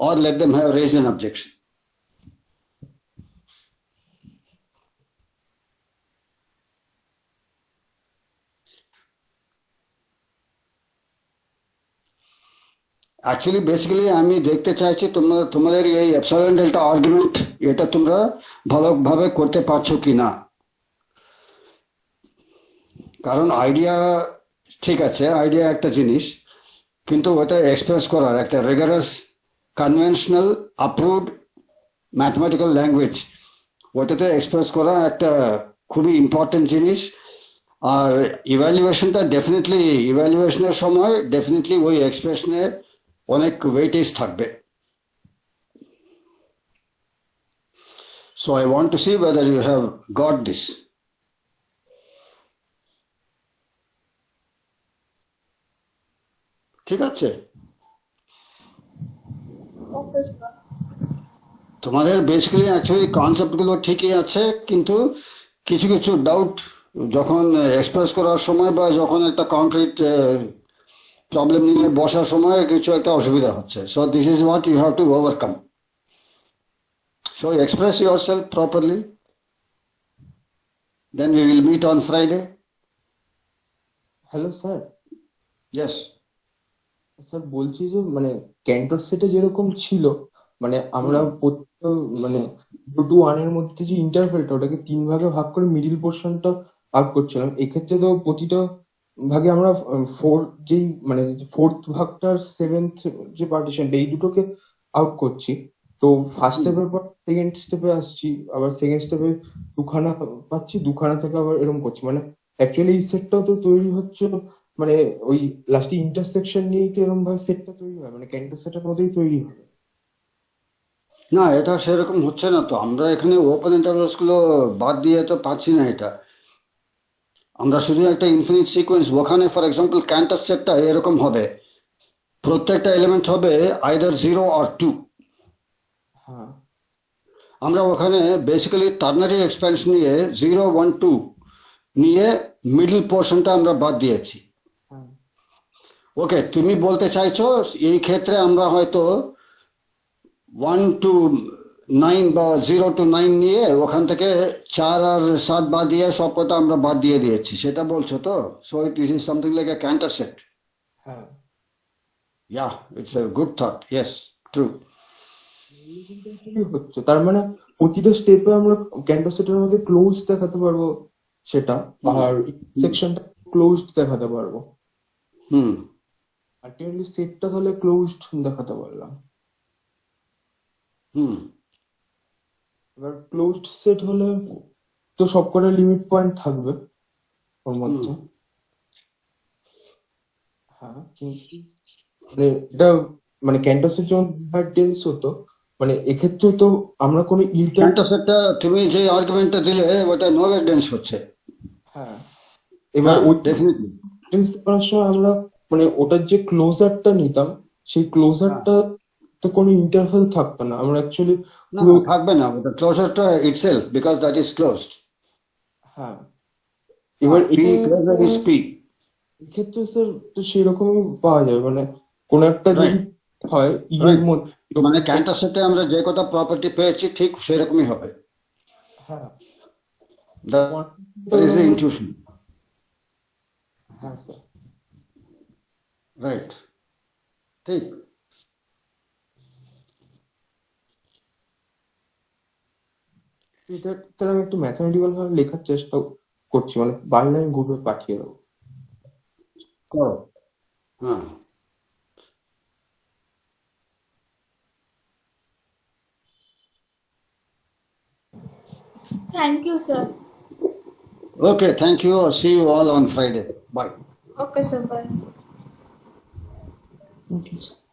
or let them have raise an objection. Actually basically আমি দেখতে চাইছি তোমাদের এই এপসাইলন ডেল্টা আর্গুমেন্ট, এটা তোমরা ভালোভাবে করতে পারছো কি না। কারণ আইডিয়া ঠিক আছে, আইডিয়া একটা জিনিস, কিন্তু ওটা এক্সপ্রেস করার একটা rigorous conventional approved mathematical language, ওটাতে এক্সপ্রেস করা একটা খুবই ইম্পর্টেন্ট জিনিস। আর ইভ্যালুয়েশনটা ডেফিনেটলি, ইভ্যালুয়েশনের সময় ডেফিনেটলি ওই এক্সপ্রেশনের অনেক ওয়েটেজ থাকবে। So I want to see whether you have got this. ঠিক আছে, তোমাদের বেসিক্যালি অ্যাকচুয়ালি কনসেপ্টগুলো ঠিকই আছে, কিন্তু কিছু কিছু ডাউট যখন এক্সপ্রেস করার সময় বা যখন একটা কংক্রিট প্রবলেম নিয়ে বসার সময় কিছু একটা অসুবিধা হচ্ছে। So this is what you have to overcome. So express yourself properly, then we will meet on Friday. Hello sir, yes, sir বলছি যে মানে ক্যান্টর সেটে যেরকম ছিল, মানে আমরা প্রত্যেকটা মানে 0 to 1 এর মধ্যে যে ইন্টারভেলটা, ওটাকে 3 ভাগে ভাগ করে মিডিল পোর্শনটা আউট করছিলাম। এক্ষেত্রে তো প্রতিটা ভাগে আমরা যেই মানে 4th ভাগটার 7th যে পার্টিশনটা, এই দুটোকে আউট করছি। তো ফার্স্ট স্টেপের পর সেকেন্ড স্টেপে আসছি, আবার সেকেন্ড স্টেপে 2খানা পাচ্ছি, 2খানা থেকে আবার এরকম করছি। মানে অ্যাকচুয়ালি এই সেটটাও তো তৈরি হচ্ছে মানে ওই লাস্টে ইন্টারসেকশন নিয়েই তো এরকম ভাবে সেটটা তৈরি হয়, মানে ক্যান্টর সেটের মধ্যেই তৈরি হবে। না এটা সেরকম হচ্ছে না তো। আমরা এখানে ওপেন ইন্টারভালস গুলো বাদ দিয়ে তো পাচ্ছি না এটা। আমরা শুধু একটা ইনফিনিট সিকোয়েন্স, ওখানে ফর এক্সাম্পল ক্যান্টার সেটটা এরকম হবে, প্রত্যেকটা এলিমেন্ট হবে আইদার 0 or 2। হ্যাঁ আমরা ওখানে বেসিক্যালি টার্নারি এক্সপ্যানশন নিয়ে 0, 1, 2 নিয়ে মিডল পোর্শনটা আমরা বাদ দিয়েছি। হ্যাঁ ওকে, তুমি বলতে চাইছো এই ক্ষেত্রে আমরা হয়তো 1 to 9 বা 0 to 9 নিয়ে ওখান থেকে 4 আর 7 বাদ দিয়ে সব কটা আমরা বাদ দিয়ে দিয়েছি, সেটা বলছো তো? So it is something like a Canter set. হ্যাঁ, Yeah, it's a good thought. Yes, true. কি হচ্ছে তার মানে প্রতিটা স্টেপে আমরা ক্যান্টর সেটের মধ্যে ক্লোজ দেখাতে পারবো সেটা, আর সেকশনটা ক্লোজড দেখাতে পারবো। হুম আলটিমেটলি সেটটা তাহলে ক্লোজড দেখাতে পারলাম। হুম এবার ক্লোজড সেট হলে তো সবকটা লিমিট পয়েন্ট থাকবে ওর মধ্যে। হ্যাঁ, কিন্তু মানে এটা মানে ক্যান্টর সেট যেমন ডেন্স হতো, মানে এক্ষেত্রে তো আমরা কোনো ক্যান্টার সেটটা তুমি যে আর্গুমেন্টটা দিলে ওটা নো এভিডেন্স হচ্ছে। হ্যাঁ, এবার ওই ডেফিনেটলি ডেন্স করার সময় আমরা মানে ওটার যে ক্লোজারটা নিতাম, সেই ক্লোজারটা তো কোনো ইন্টারভেল থাকতো না। আমরা অ্যাকচুয়ালি না থাকবে না, ওটা ক্লোজারটা itself, because that is closed. হ্যাঁ, এবার P equal is P. এক্ষেত্রে স্যার তো সেরকমই পাওয়া যাবে, মানে কোন একটা যদি Right. হয় ই এর Right. মধ্যে মানে ক্যান্টার সেটে আমরা যে কটা প্রপার্টি পেয়েছি ঠিক সেরকমই হবে। হ্যাঁ That is the intuition. হ্যাঁ স্যার। Right. ঠিক। এটা স্যার আমি একটু ম্যাথমেটিক্যাল ভাবে লেখার চেষ্টা করছি, মানে পারলে আমি গ্রুপে পাঠিয়ে দেবো। করো। হ্যাঁ। Thank you sir. Okay, thank you. See you all on Friday. Bye. Okay sir, bye. Okay sir.